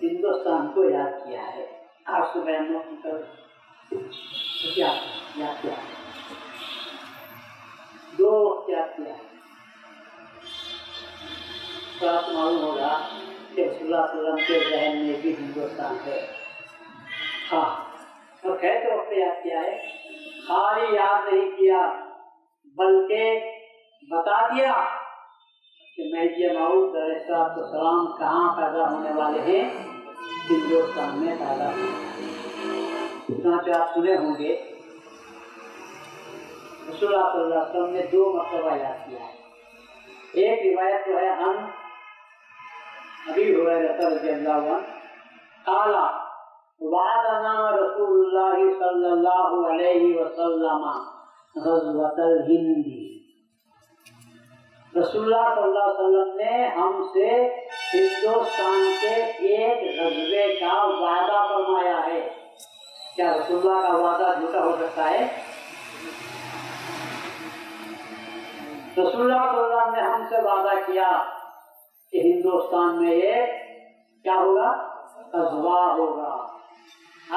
ہندوستان کو یاد کیا ہے۔ آپ سے بیان کیا یاد کیا ہے؟ دو وقت یاد کیا ہے۔ تو آپ کو معلوم ہوگا کہ رسول اللہ صلی اللہ علیہ وسلم کے ذہن میں بھی ہندوستان ہے۔ ہاں، اور کیسے وقت یاد کیا ہے؟ خالی یاد نہیں کیا بلکہ بتا دیا کہ مہدی موعود علیہ السلام کہاں پیدا ہونے والے ہیں؟ ہندوستان میں پیدا ہونے والے ہیں۔ چنانچہ آپ سنے ہوں گے رسول اللہ صلی اللہ علیہ وسلم نے 2 مرتبہ یاد کیا ہے۔ ایک روایت جو ہے ہم ابی ہریرہ رضی اللہ عنہ قال وعدنا رسول اللہ صلی اللہ علیہ وسلم غزوۃ الہند، رسول اللہ صلی اللہ علیہ وسلم نے ہم سے ہندوستان کے ایک غزوے کا وعدہ فرمایا ہے۔ کیا رسول اللہ کا وعدہ جھوٹا ہو سکتا ہے؟ رسول اللہ صلی اللہ علیہ وسلم نے ہم سے وعدہ کیا کہ ہندوستان میں یہ کیا ہوگا؟ غزوہ ہوگا۔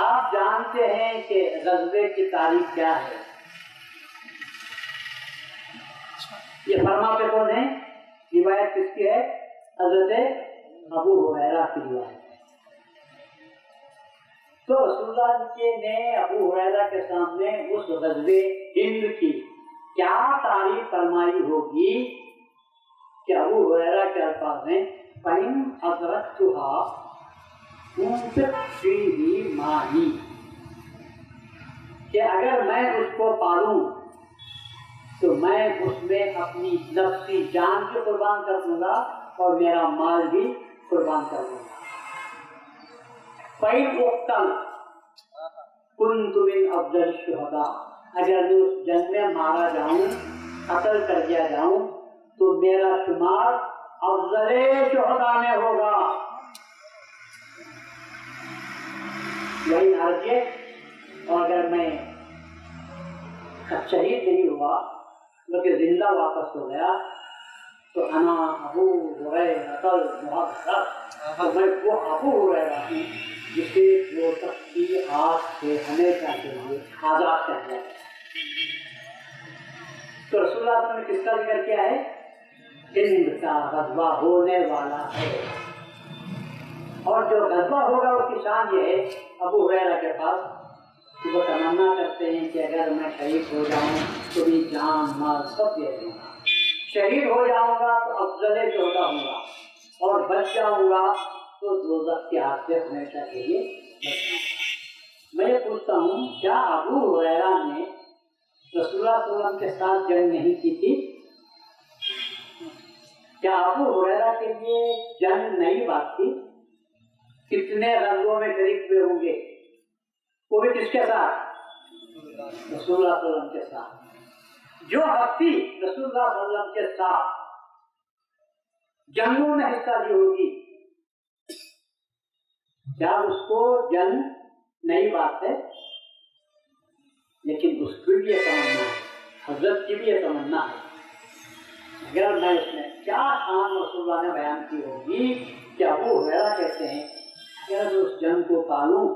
آپ جانتے ہیں کہ غزوے کی تاریخ کیا ہے؟ یہ فرماتے کون ہیں؟ روایت کس کی ہے؟ حضرت ابو ہریرہ کی روایت ہے۔ تو رسول اللہ نے ابو ہریرہ کے سامنے اس غزوے ہند کی کیا تعریف فرمائی ہوگی کہ ابو ہریرہ کے الفاظ ہیں فَإِنْ أَدْرَكْتُهَا مُنْفِقْ فِيهِ مَاهِي، کہ اگر میں اس کو پالوں تو میں اس میں اپنی نفسی جان کو قربان کر دوں گا اور میرا مال بھی قربان کر دوں گا۔ فَإِنْ أُقْتَلْ كُنْتُ مِنْ أَفْضَلِ الشُّهَدَاءِ، اگر میں اس جنگ میں مارا جاؤں، قتل کر دیا جاؤں تو میرا شمار افضل شہداء میں ہوگا۔ وہی ارجے، اور اگر میں شہید نہیں ہوا بلکہ زندہ واپس ہو گیا تو انا ابو ہریرہ المحدث، تو میں وہ ابو ہریرہ ہوں جسے وہ شخص کی آگ سے ہمیشہ کے لیے آزاد کر دیا گیا۔ تو رسول اللہ صلی اللہ علیہ وسلم نے کس کا ذکر کیا ہے؟ ہند کا غزوہ ہونے والا ہے، اور جو غزوہ ہوگا اس کی شان یہ ہے ابو ہریرہ کے پاس کہ وہ تمنا کرتے ہیں کہ اگر میں شہید ہو جاؤں تو بھی جان مال سب دے دوں گا، شہید ہو جاؤں گا تو افضل شہداء ہوں گا، اور بچ جاؤں گا تو دوزخ کے ہاتھ سے ہمیشہ کے لیے بچ جاؤں گا۔ میں یہ پوچھتا ہوں کیا ابو ہریرہ نے رسول اللہ صلی اللہ علیہ وسلم کے ساتھ جنگ نہیں کی تھی؟ کیا ابو ہریرہ کے لیے جنگ نئی بات تھی؟ کتنے غزووں میں شریک ہوئے ہوں گے، وہ بھی کس کے ساتھ؟ رسول اللہ صلی اللہ علیہ وسلم کے ساتھ۔ جو ہستی رسول اللہ صلی اللہ علیہ وسلم کے ساتھ جنگوں میں حصہ لی ہوگی، کیا اس کو جنگ نئی بات ہے؟ لیکن اس کی بھی یہ تمنا ہے، حضرت کی بھی یہ تمنا ہے، اگر میں اس میں کیا شان رسول اللہ نے بیان کی ہوگی کہ ابو ہریرہ کہتے ہیں اگر میں اس جنگ کو پالوں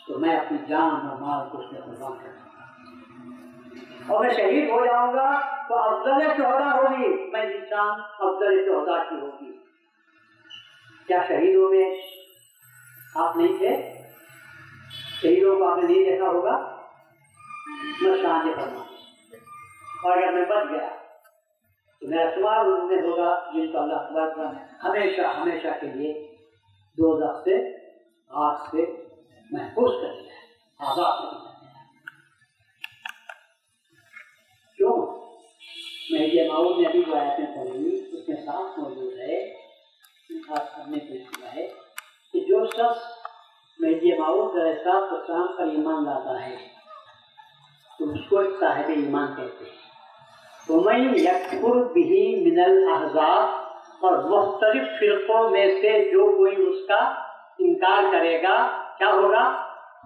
تو میں اپنی جان اور مال کو اس میں قربان کر دوں گا۔ اور میں شہید ہو جاؤں گا تو افضل شہداء ہوگی، میں نشان افضل شہداء کی ہوگی۔ کیا شہیدوں میں آپ نہیں تھے؟ شہیدوں کو آپ نے نہیں دیکھا ہوگا؟ میں شان فرما، اور اگر میں بچ گیا تو میرا شمار ان میں ہوگا جن کو اللہ تعالیٰ نے ہمیشہ ہمیشہ کے لیے دوزخ سے، آگ سے محفوظ کر دیا ہے، آزاد کر دیا ہے۔ کیوں؟ مہدی موعود نے ابھی جو آیتیں پڑھی اس میں صاف موجود ہے، خاص کرنے کو کیا ہے کہ جو شخص مہدی موعود علیہ السلام پر ایمان لاتا ہے تو اس کو ایک صاحب ایمان کہتے ہیں۔ وَمَن يَكْفُرْ بِهِ مِنَ الْأَحْزَابِ، اور مختلف فرقوں میں سے جو کوئی اس کا انکار کرے گا کیا ہوگا؟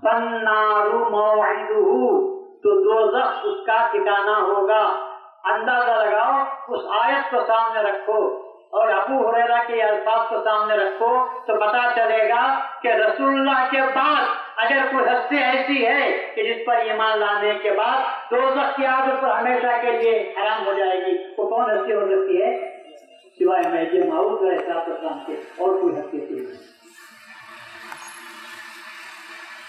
فَالنَّارُ مَوْعِدُهُ، تو دوزخ اس کا ٹھکانہ ہوگا۔ اندازہ لگاؤ، اس آیت کو سامنے رکھو اور ابو ہریرہ کے الفاظ کو سامنے رکھو تو پتا چلے گا کہ رسول اللہ کے بعد اگر کوئی ہستی ایسی ہے کہ جس پر ایمان لانے کے بعد دوزخ کی آگ پر ہمیشہ کے لیے حرام ہو جائے گی، وہ کون ہستی ہو سکتی ہے؟ سوائے مہدی موعود علیہ السلام کے اور کوئی ہستی نہیں۔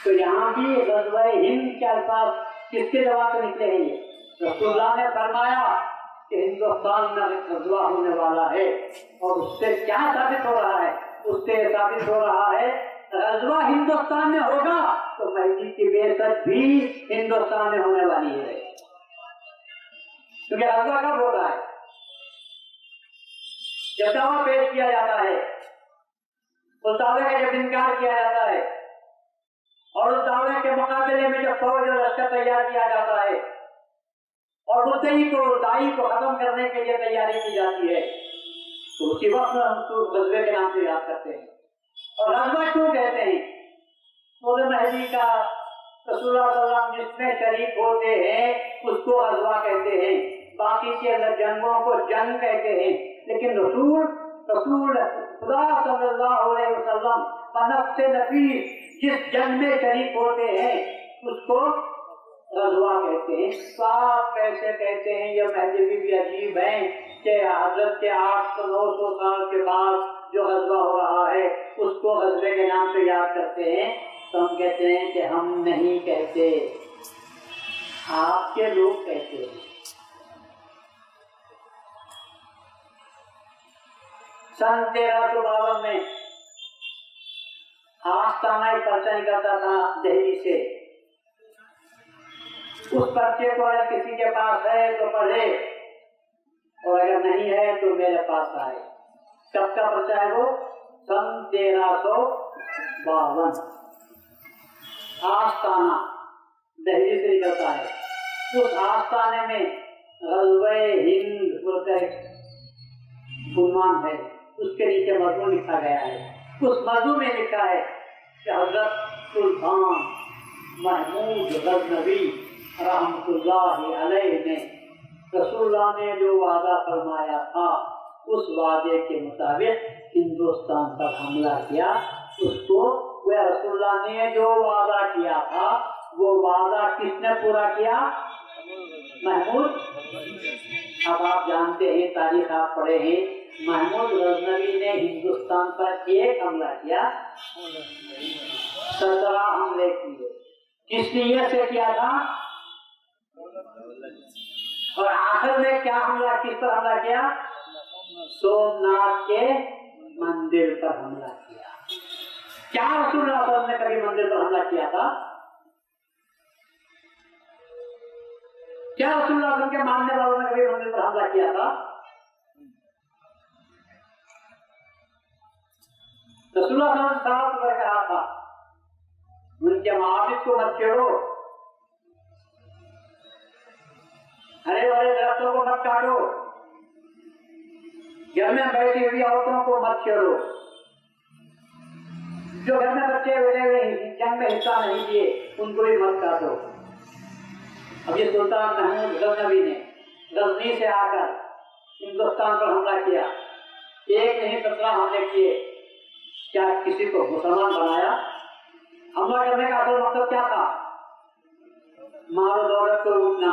تو یہاں بھی غزوہ ہند کے الفاظ کس کے جواب سے نکلے ہیں؟ یہ رسول اللہ نے فرمایا کہ ہندوستان میں غزوہ ہونے والا ہے، اور اس سے کیا ثابت ہو رہا ہے؟ اس سے ثابت ہو رہا ہے غزوہ ہندوستان میں ہوگا تو مہدی کی بعثت بھی ہندوستان میں ہونے والی ہے، کیونکہ غزوہ کب ہوتا ہے؟ جب دعویٰ پیش کیا جاتا ہے، اس دعوے کا جب انکار کیا جاتا ہے، اور اس دعوے کے مقابلے میں جب فوج اور لشکر تیار کیا جاتا ہے اور مدعی کو داعی کو ختم کرنے کے لیے تیاری کی جاتی ہے، تو اسی وقت ہم اس کو غزوے کے نام سے یاد کرتے ہیں۔ اور غزوہ کیوں کہتے ہیں؟ مولا مہدی کا رسول اللہ صلی اللہ علیہ وسلم جس میں شریک ہوتے ہیں اس کو غزوہ کہتے ہیں، باقی کے جنگوں کو جنگ کہتے ہیں، لیکن رسول خدا صلی اللہ علیہ وسلم بنفس نفیس جس جنگ میں شریک ہوتے ہیں اس کو غزوہ کہتے ہیں۔ تو آپ کیسے کہتے ہیں؟ یہ مہدی بھی عجیب ہیں کہ حضرت کے 800-900 سال کے بعد جو غزوہ ہو رہا ہے اس کو غزوے کے نام سے یاد کرتے ہیں۔ تو ہم کہتے ہیں کہ ہم نہیں کہتے، آپ کے لوگ کہتے ہیں۔ سن 1352 میں آستانہ ایک پرچہ نکلتا تھا دہلی سے، اس پرچے کو اگر کسی کے پاس ہے تو پڑھے اور اگر نہیں ہے تو میرے پاس آئے۔ کب کا پرچہ ہے وہ؟ سن 1352، آستانہ دہلی سے نکلتا ہے۔ اس آستانے میں غزوہ ہند بول کر عنوان ہے، اس کے نیچے مضمون لکھا گیا ہے۔ اس مضمون میں لکھا ہے کہ حضرت سلطان محمود غزنوی رحمۃ اللہ علیہ نے رسول اللہ نے جو وعدہ فرمایا تھا اس وعدے کے مطابق ہندوستان پر حملہ کیا۔ اس کو وہ رسول اللہ نے جو وعدہ کیا تھا وہ وعدہ کس نے پورا کیا؟ محمود۔ اب آپ جانتے ہیں، تاریخ آپ پڑھے ہیں، محمود غزنوی نے ہندوستان پر ایک حملہ کیا، 17 حملے کیے۔ کس نیت سے کیا تھا؟ اور آخر میں کیا حملہ، کس پر حملہ کیا؟ سومناتھ کے مندر پر حملہ کیا۔ کیا رسول اللہ صلی اللہ علیہ وسلم نے کبھی مندر پر حملہ کیا تھا؟ کیا رسول اللہ صلی اللہ علیہ وسلم کے ماننے والوں نے کبھی مندر پر حملہ کیا تھا؟ رسول اللہ صلی اللہ علیہ وسلم نے کہا تھا ان کے معابد کو مت چھیڑو، ہرے بھرے درختوں کو مت کاٹو، گھر میں بیٹھی ہوئی عورتوں کو مت چھیڑو، جو گھر میں بچے ہوئے جنگ میں حصہ نہیں لیے ان کو بھی مت کاٹو۔ اب یہ سلطان محمود غزنوی نے غزنی سے آ کر ہندوستان پر حملہ کیا، ایک نہیں 17 حملے کیے۔ کیا کسی کو مسلمان بنایا؟ حملہ کرنے کا اصل مقصد کیا تھا؟ مال و دولت کو لوٹنا،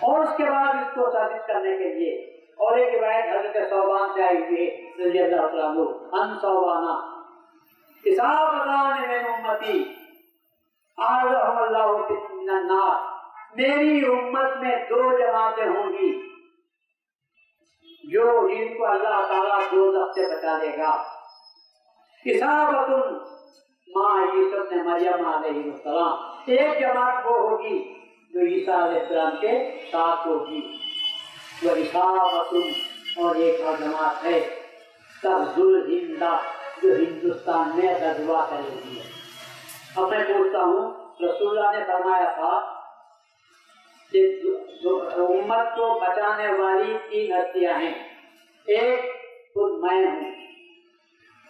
اور اس کے بعد اس کو ثابت کرنے کے لیے اور ایک روایت حضرت ثوبان سے آئی ہوئی رضی اللہ تعالیٰ عنہ ان ثوبانہ اصابتان من امتی اعاذهم اللہ من النار، میری امت میں دو جماعتیں ہوں گی جو جن کو اللہ تعالیٰ دوزخ سے بچا لے گا۔ اصابت ماں عیسیٰ ابن مریم علیہ السلام، ایک جماعت وہ ہوگی جو عیسیٰ علیہ السلام کے ساتھ ہوگی، وہ اصابت اور ایک اور جماعت ہے تغزو الہند جو ہندوستان میں غزوہ کرے گی۔ اب میں پوچھتا ہوں، رسول اللہ نے فرمایا تھا کہ امت کو بچانے والی تین ہستیاں ہیں، ایک خود میں ہوں،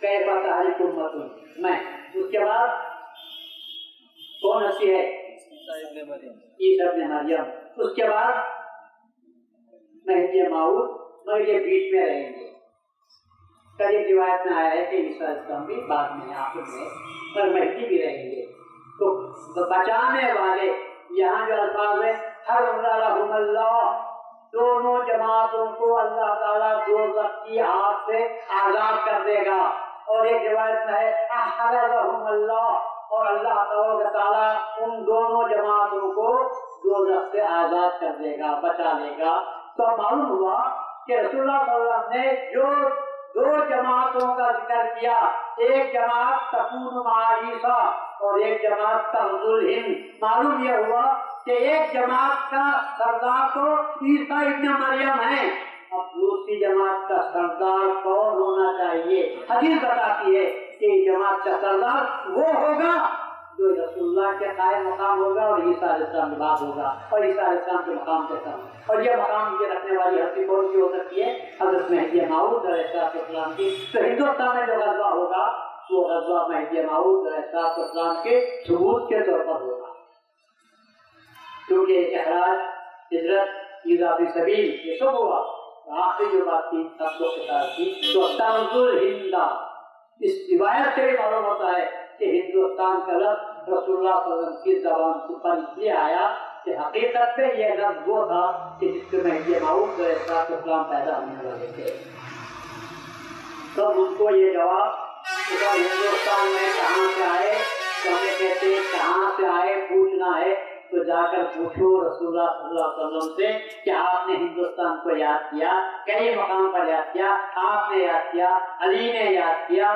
کیف تحریک امت ہوں میں، اس کے بعد کون ہستی ہے؟ عیسیٰ ابن مریم، اس کے بعد مہدی موعود، اور یہ بیچ میں رہیں گے۔ کئی روایت میں آیا ہے کہ عیسیٰ علیہ السلام بھی بعد میں آخر میں پر مہدی بھی رہیں گے۔ تو بچانے والے یہاں جو الفاظ ہے حرم لهم اللہ، دونوں جماعتوں کو اللہ تعالیٰ دوزخ کی آگ سے آزاد کر دے گا۔ اور ایک روایت میں ہے احرزهم اللہ، اور اللہ تعالیٰ ان دونوں جماعتوں کو دوزخ سے آزاد کر دے گا، بچا لے گا۔ تو معلوم ہوا کہ رسول اللہ صلی اللہ علیہ وسلم نے جو دو جماعتوں کا ذکر کیا، ایک جماعت تکون مع عیسیٰ اور ایک جماعت تغزو الہند، معلوم یہ ہوا کہ ایک جماعت کا سردار تو عیسیٰ ابن مریم ہے، اب دوسری جماعت کا سردار کون ہونا چاہیے؟ حدیث بتاتی ہے کہ جماعت کا سردار وہ ہوگا جو رسول اللہ کے قائم مقام ہوگا اور عیسیٰ علیہ السلام کے بعد ہوگا، اور عیسیٰ علیہ السلام کے مقام کے ساتھ، اور یہ مقام یہ رکھنے والی ہستی کون سی ہو سکتی ہے؟ حضرت مہدی موعود علیہ السلام کی۔ تو ہندوستان میں جو غزوہ ہوگا وہ غزوہ مہدی موعود علیہ السلام کے ثبوت کے طور پر ہوگا، کیونکہ اخراج، ہجرت، اضافی سبیل یہ سب ہوا۔ آخری جو بات تھی سب کو کے ساتھ تھی تو تغزو الہند، اس روایت سے بھی معلوم ہوتا ہے کہ ہندوستان کا لفظ رسول اللہ صلی اللہ علیہ وسلم کی زبان پر اس لیے آیا کہ حقیقت میں یہ لفظ وہ تھا کہ جس کے مہدی موعود علیہ السلام پیدا ہونے والے تھے۔ تب ان کو یہ جواب کہ ہندوستان میں کہاں سے آئے، تو ہمیں کہتے ہیں کہاں سے آئے پوچھنا ہے تو جا کر پوچھو رسول اللہ صلی اللہ علیہ وسلم سے کہ آپ نے ہندوستان کو یاد کیا، کئی مقام پر یاد کیا، آپ نے یاد کیا، علی نے یاد کیا،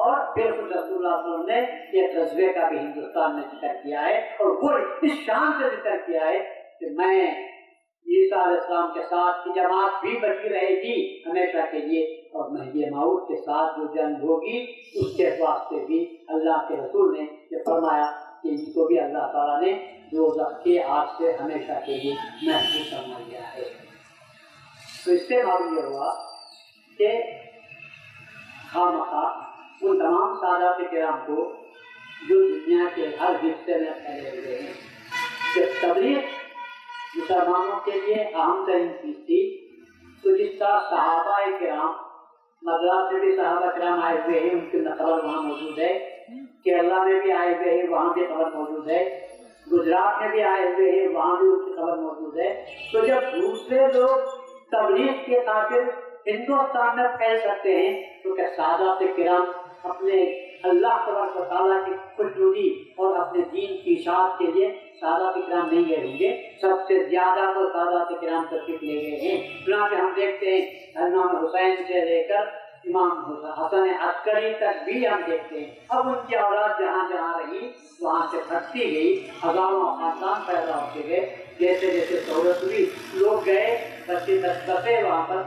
اور پھر رسول اللہ صلی اللہ علیہ وسلم نے ایک غزوے کا بھی ہندوستان میں ذکر کیا ہے، اور وہ اس شان سے ذکر کیا ہے کہ میں عیسیٰ علیہ السلام کے ساتھ کی جماعت بھی بچی رہے گی ہمیشہ کے لیے، اور مہدی موعود کے ساتھ جو جنگ ہوگی اس کے واسطے بھی اللہ کے رسول نے یہ فرمایا کہ ان کو بھی اللہ تعالیٰ نے دوزخ کے آگ سے ہمیشہ کے لیے محفوظ فرما لیا ہے۔ تو اس سے معلوم یہ ہوا کہ خامخواہ ان تمام سادات کرام کو جو دنیا کے ہر حصے میں پھیلے ہوئے ہیں کہ تبلیغ مسلمانوں کے لیے اہم ترین چیز تھی، تو جس طرح صحابہ کرام مدرسہ سے بھی صحابہ کرام آئے ہوئے ہیں، ان کی خبر وہاں موجود ہے، کیرلا میں بھی آئے ہوئے ہیں وہاں بھی خبر موجود ہے، گجرات میں بھی آئے ہوئے ہیں وہاں بھی ان کی خبر موجود ہے۔ تو جب دوسرے لوگ تبلیغ کے خاطر ہندوستان میں پھیل سکتے ہیں تو کیا سادات کرام اپنے اللہ تبارک و تعالیٰ کی خوشنودی اور اپنے دین کی اشاعت کے لیے سادات کرام نہیں گئے ہوں گے؟ سب سے زیادہ تو سادات کرام تشریف لے گئے ہیں، چنانچہ ہم دیکھتے ہیں امام حسین سے لے کر امام حسن عسکری تک بھی ہم دیکھتے ہیں۔ اب ان کی اولاد جہاں جہاں رہی وہاں سے پھٹتی گئی، ہزاروں خاندان پیدا ہوتے گئے، جیسے جیسے سہولت ہوئی لوگ گئے، بچے بسے وہاں پر،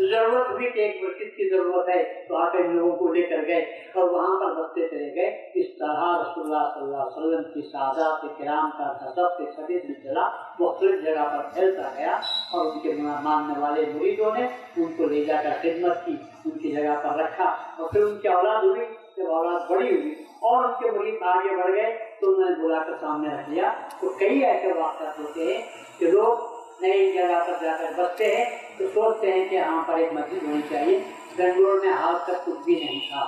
ضرورت ہوئی کہ ایک مسجد کی ضرورت ہے تو آپ ان لوگوں کو لے کر گئے اور وہاں پر بستے چلے گئے۔ اس طرح رسول اللہ صلی اللہ علیہ وسلم کی سادات کرام کا نسب کے صدی سلسلہ مختلف جگہ پر پھیلتا گیا، اور ان کے ماننے والے مریدوں نے ان کو لے جا کر خدمت کی، ان کی جگہ پر رکھا، اور پھر ان کی اولاد ہوئی، جب اولاد بڑی ہوئی اور ان کے مرید آگے بڑھ گئے تو انہوں نے بلا کر سامنے رکھ لیا۔ تو کئی ایسے واقعات ہوتے ہیں کہ لوگ نئی جگہ پر جا کر بستے ہیں تو سوچتے ہیں کہ یہاں پر ایک مسجد ہونی چاہیے۔ بنگلور میں حال تک کچھ بھی نہیں تھا،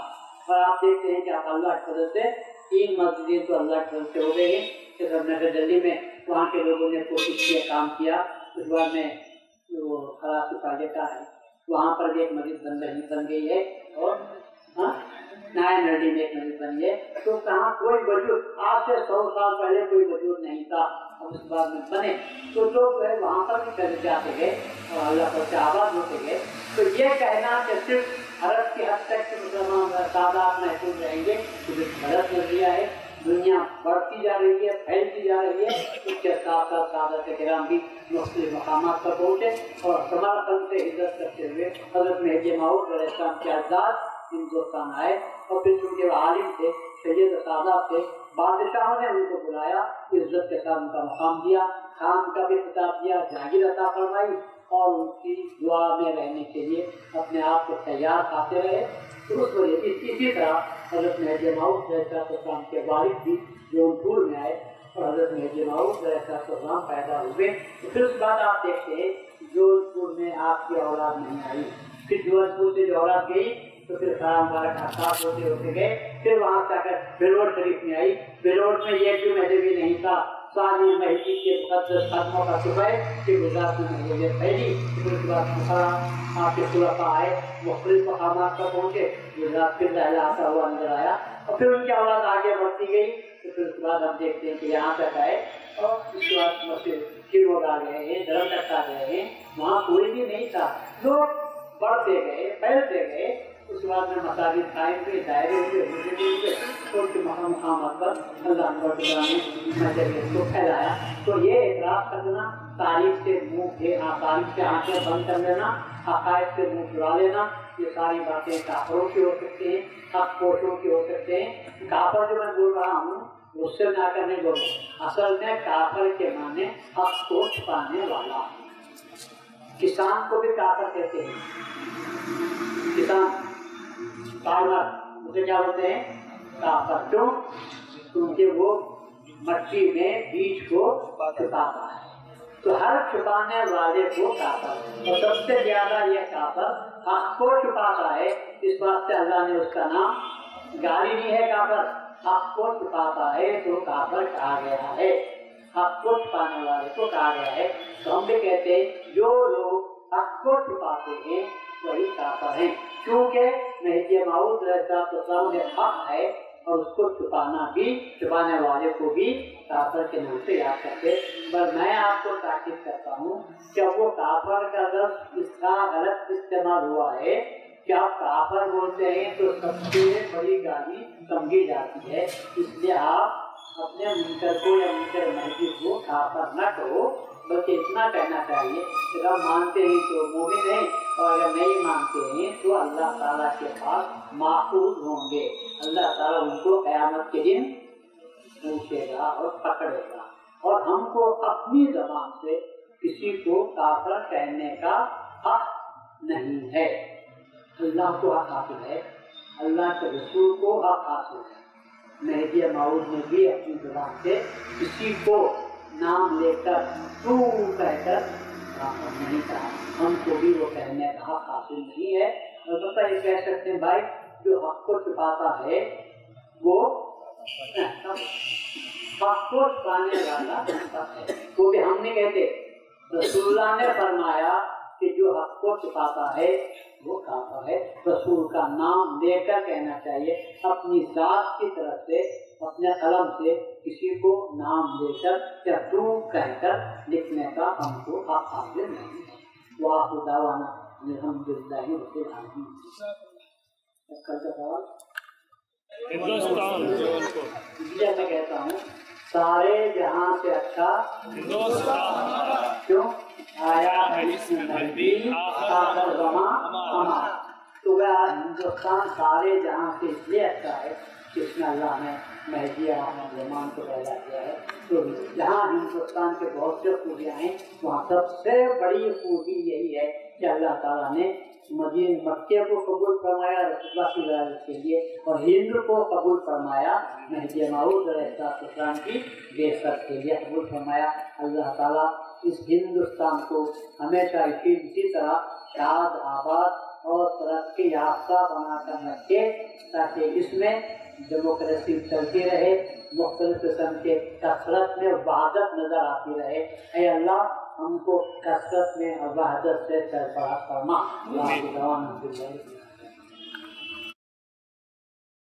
اور آپ دیکھتے ہیں کہ آپ اللہ کے فضل سے 3 مسجدیں تو اللہ کے فضل سے ہو گئی ہیں کہ سب نگر دلی میں وہاں کے لوگوں نے کوشش کیا، کام کیا، اس بعد میں وہ خلاص پاجے کا ہے وہاں پر بھی ایک مسجد بن گئی ہے اور نیا نرڈی میں ایک مسجد بن گئی. تو کہاں کوئی وجود آج سے 100 سال پہلے کوئی وجود نہیں تھا. اب اس بعد میں بنے تو لوگ جو ہے وہاں پر بھی چلے جاتے گئے اور اللہ پر سے آباد ہوتے گئے. تو یہ کہنا کہ صرف عرب کی حد تک کہ مسلمان تعداد محفوظ رہیں گے تو غلط نظریہ ہے. دنیا بڑھتی جا رہی ہے, پھیلتی جا رہی ہے. اس کے ساتھ ساتھ سعادت کرام بھی مختلف مقامات پر پہنچے اور سمارکند سے ہجرت کرتے ہوئے حضرت مہدی موعود علیہ السلام کے اجداد ہندوستان آئے. اور پھر چونکہ وہ عالم تھے, سید سادات تھے, بادشاہوں نے ان کو بلایا, عزت کے ساتھ ان کا مقام دیا, خان کا بھی خطاب دیا, جاگیر عطا فرمائی اور ان کی دعا میں رہنے کے لیے اپنے آپ کو تیار پاتے رہے. تو اس وجہ اسی طرح حضرت مہدی موعود علیہ السلام کے والد بھی جونپور میں آئے اور حضرت مہدی موعود علیہ السلام پیدا ہوئے. تو پھر اس بعد آپ دیکھتے ہیں جونپور میں آپ کی اولاد نہیں آئی. پھر جونپور سے جو اولاد گئی تو پھر خرام مبارک آساد ہوتے گئے. پھر وہاں سے آ کر بلوڑ شریف میں آئی. بلوڑ میں یہ جو مذہبی نہیں تھا, ساری مہدی کے مقدس قدموں کا صبح کہ گجرات میں مہدویت پھیلی. پھر اس کے بعد آپ کے خلفاء آئے, مختلف مقامات پر پہنچے, گجرات پھر لہلاتا ہوا نظر آیا اور پھر ان کی اولاد آگے بڑھتی گئی. تو پھر اس کے بعد ہم دیکھتے ہیں کہ یہاں تک آئے اور اس کے بعد مسجد شیروڈ آ گئے ہیں, درم تک آ گئے ہیں. وہاں کوئی بھی نہیں تھا, لوگ بڑھتے گئے, پھیلتے گئے. اس کے بعد میں مساجد قائم ہوئے, دائرے ہوئے, مسجد ہوئے, تو ان کے مقامات پر اللہ نے مذہب کو پھیلایا. تو یہ اعتراف کرنا, تاریخ سے تاریخ سے آنکھیں بند کر لینا, عقائد سے منہ چرا لینا, یہ ساری باتیں کافروں کی ہو سکتی ہیں, حق پوشوں کی ہو سکتے ہیں. کافر جو میں بول رہا ہوں اس سے نہ کر نہیں بول رہا, اصل میں کافر کے معنی حق کو چھپانے والا. کسان کو بھی کافر کہتے ہیں. کسان فارمر اسے کیا بولتے ہیں؟ کافر. کیوں؟ کیونکہ وہ مٹی میں بیج کو چھپاتا ہے. تو ہر چھپانے والے کو کافر, اور سب سے زیادہ یہ کافر حق کو چھپاتا ہے. اس بات سے اللہ نے اس کا نام گالی دی ہے کافر. حق کو چھپاتا ہے تو کافر کہا گیا ہے, حق کو چھپانے والے کو کہا گیا ہے. تو ہم بھی کہتے ہیں جو لوگ حق کو چھپاتے ہیں وہی کافر ہیں. کیونکہ مہدی موعود علیہ السلام نے حق ہے اور اس کو چھپانا بھی, چھپانے والے کو بھی کافر کے نام سے یاد کرتے. پر میں آپ کو تاکید کرتا ہوں کہ وہ کافر کا لفظ اس کا غلط استعمال ہوا ہے کہ آپ کافر بولتے ہیں تو سب سے بڑی گالی سمجھی جاتی ہے. اس لیے آپ اپنے منکر کو یا منکر مہدی کو کافر نہ کہو, بلکہ اتنا کہنا چاہیے کہ اگر مانتے ہیں تو مومن ہیں اور اگر نہیں مانتے ہیں تو اللہ تعالیٰ کے پاس محفوظ ہوں گے. اللہ تعالیٰ ان کو قیامت کے دن پوچھے گا اور پکڑے گا. اور ہم کو اپنی زبان سے کسی کو کافر کہنے کا حق نہیں ہے. اللہ کو حق حاصل ہے, اللہ کے رسول کو حق حاصل ہے. مہدی موعود نے بھی اپنی زبان سے کسی کو نام لے کر تو کہہ کر نہیں کہا. ہم کو بھی وہ کہنے کا حق حاصل نہیں ہے. البتہ یہ کہہ سکتے ہیں بھائی جو حق کو چھپاتا ہے وہ حق کو چھپانے والا ہے, وہ بھی ہم نہیں کہتے. رسول اللہ نے فرمایا کہ جو حق کو چھپاتا ہے وہ کافر ہے. رسول کا نام لے کر کہنا چاہیے, اپنی ذات کی طرف سے اپنے قلم سے کسی کو نام لے کر یا تو کہہ کر لکھنے کا ہم کو حق حاصل نہیں ہے. وآخر دعوانا الحمدللہ رب العالمین. کل کا سوال ہندوستان میں کہتا ہوں سارے جہاں سے اچھا ہندوستان کیوں آیا نبی آخر زمان ہمارا. تو ہندوستان سارے جہاں سے اس لیے اچھا ہے جس میں اللہ نے مہدی احمد زمان کو پیدا کیا ہے. تو جہاں ہندوستان کے بہت سے خوبیاں ہیں وہاں سب سے بڑی خوبی یہی ہے کہ اللہ تعالیٰ نے مکے کو قبول فرمایا رسول اللہ کی ولادت کے لیے اور ہند کو قبول فرمایا مہدی موعود علیہ السلام کی بعثت کے لیے قبول فرمایا. اللہ تعالیٰ اس ہندوستان کو ہمیشہ اسی طرح شاد آباد اور ترقی یافتہ بنا کر رکھے تاکہ اس میں ڈیموکریسی چلتی رہے, مختلف قسم کے کثرت میں وحدت نظر آتی رہے. اے اللہ ہم کو کثرت میں اور وحدت سے سرفراز فرما.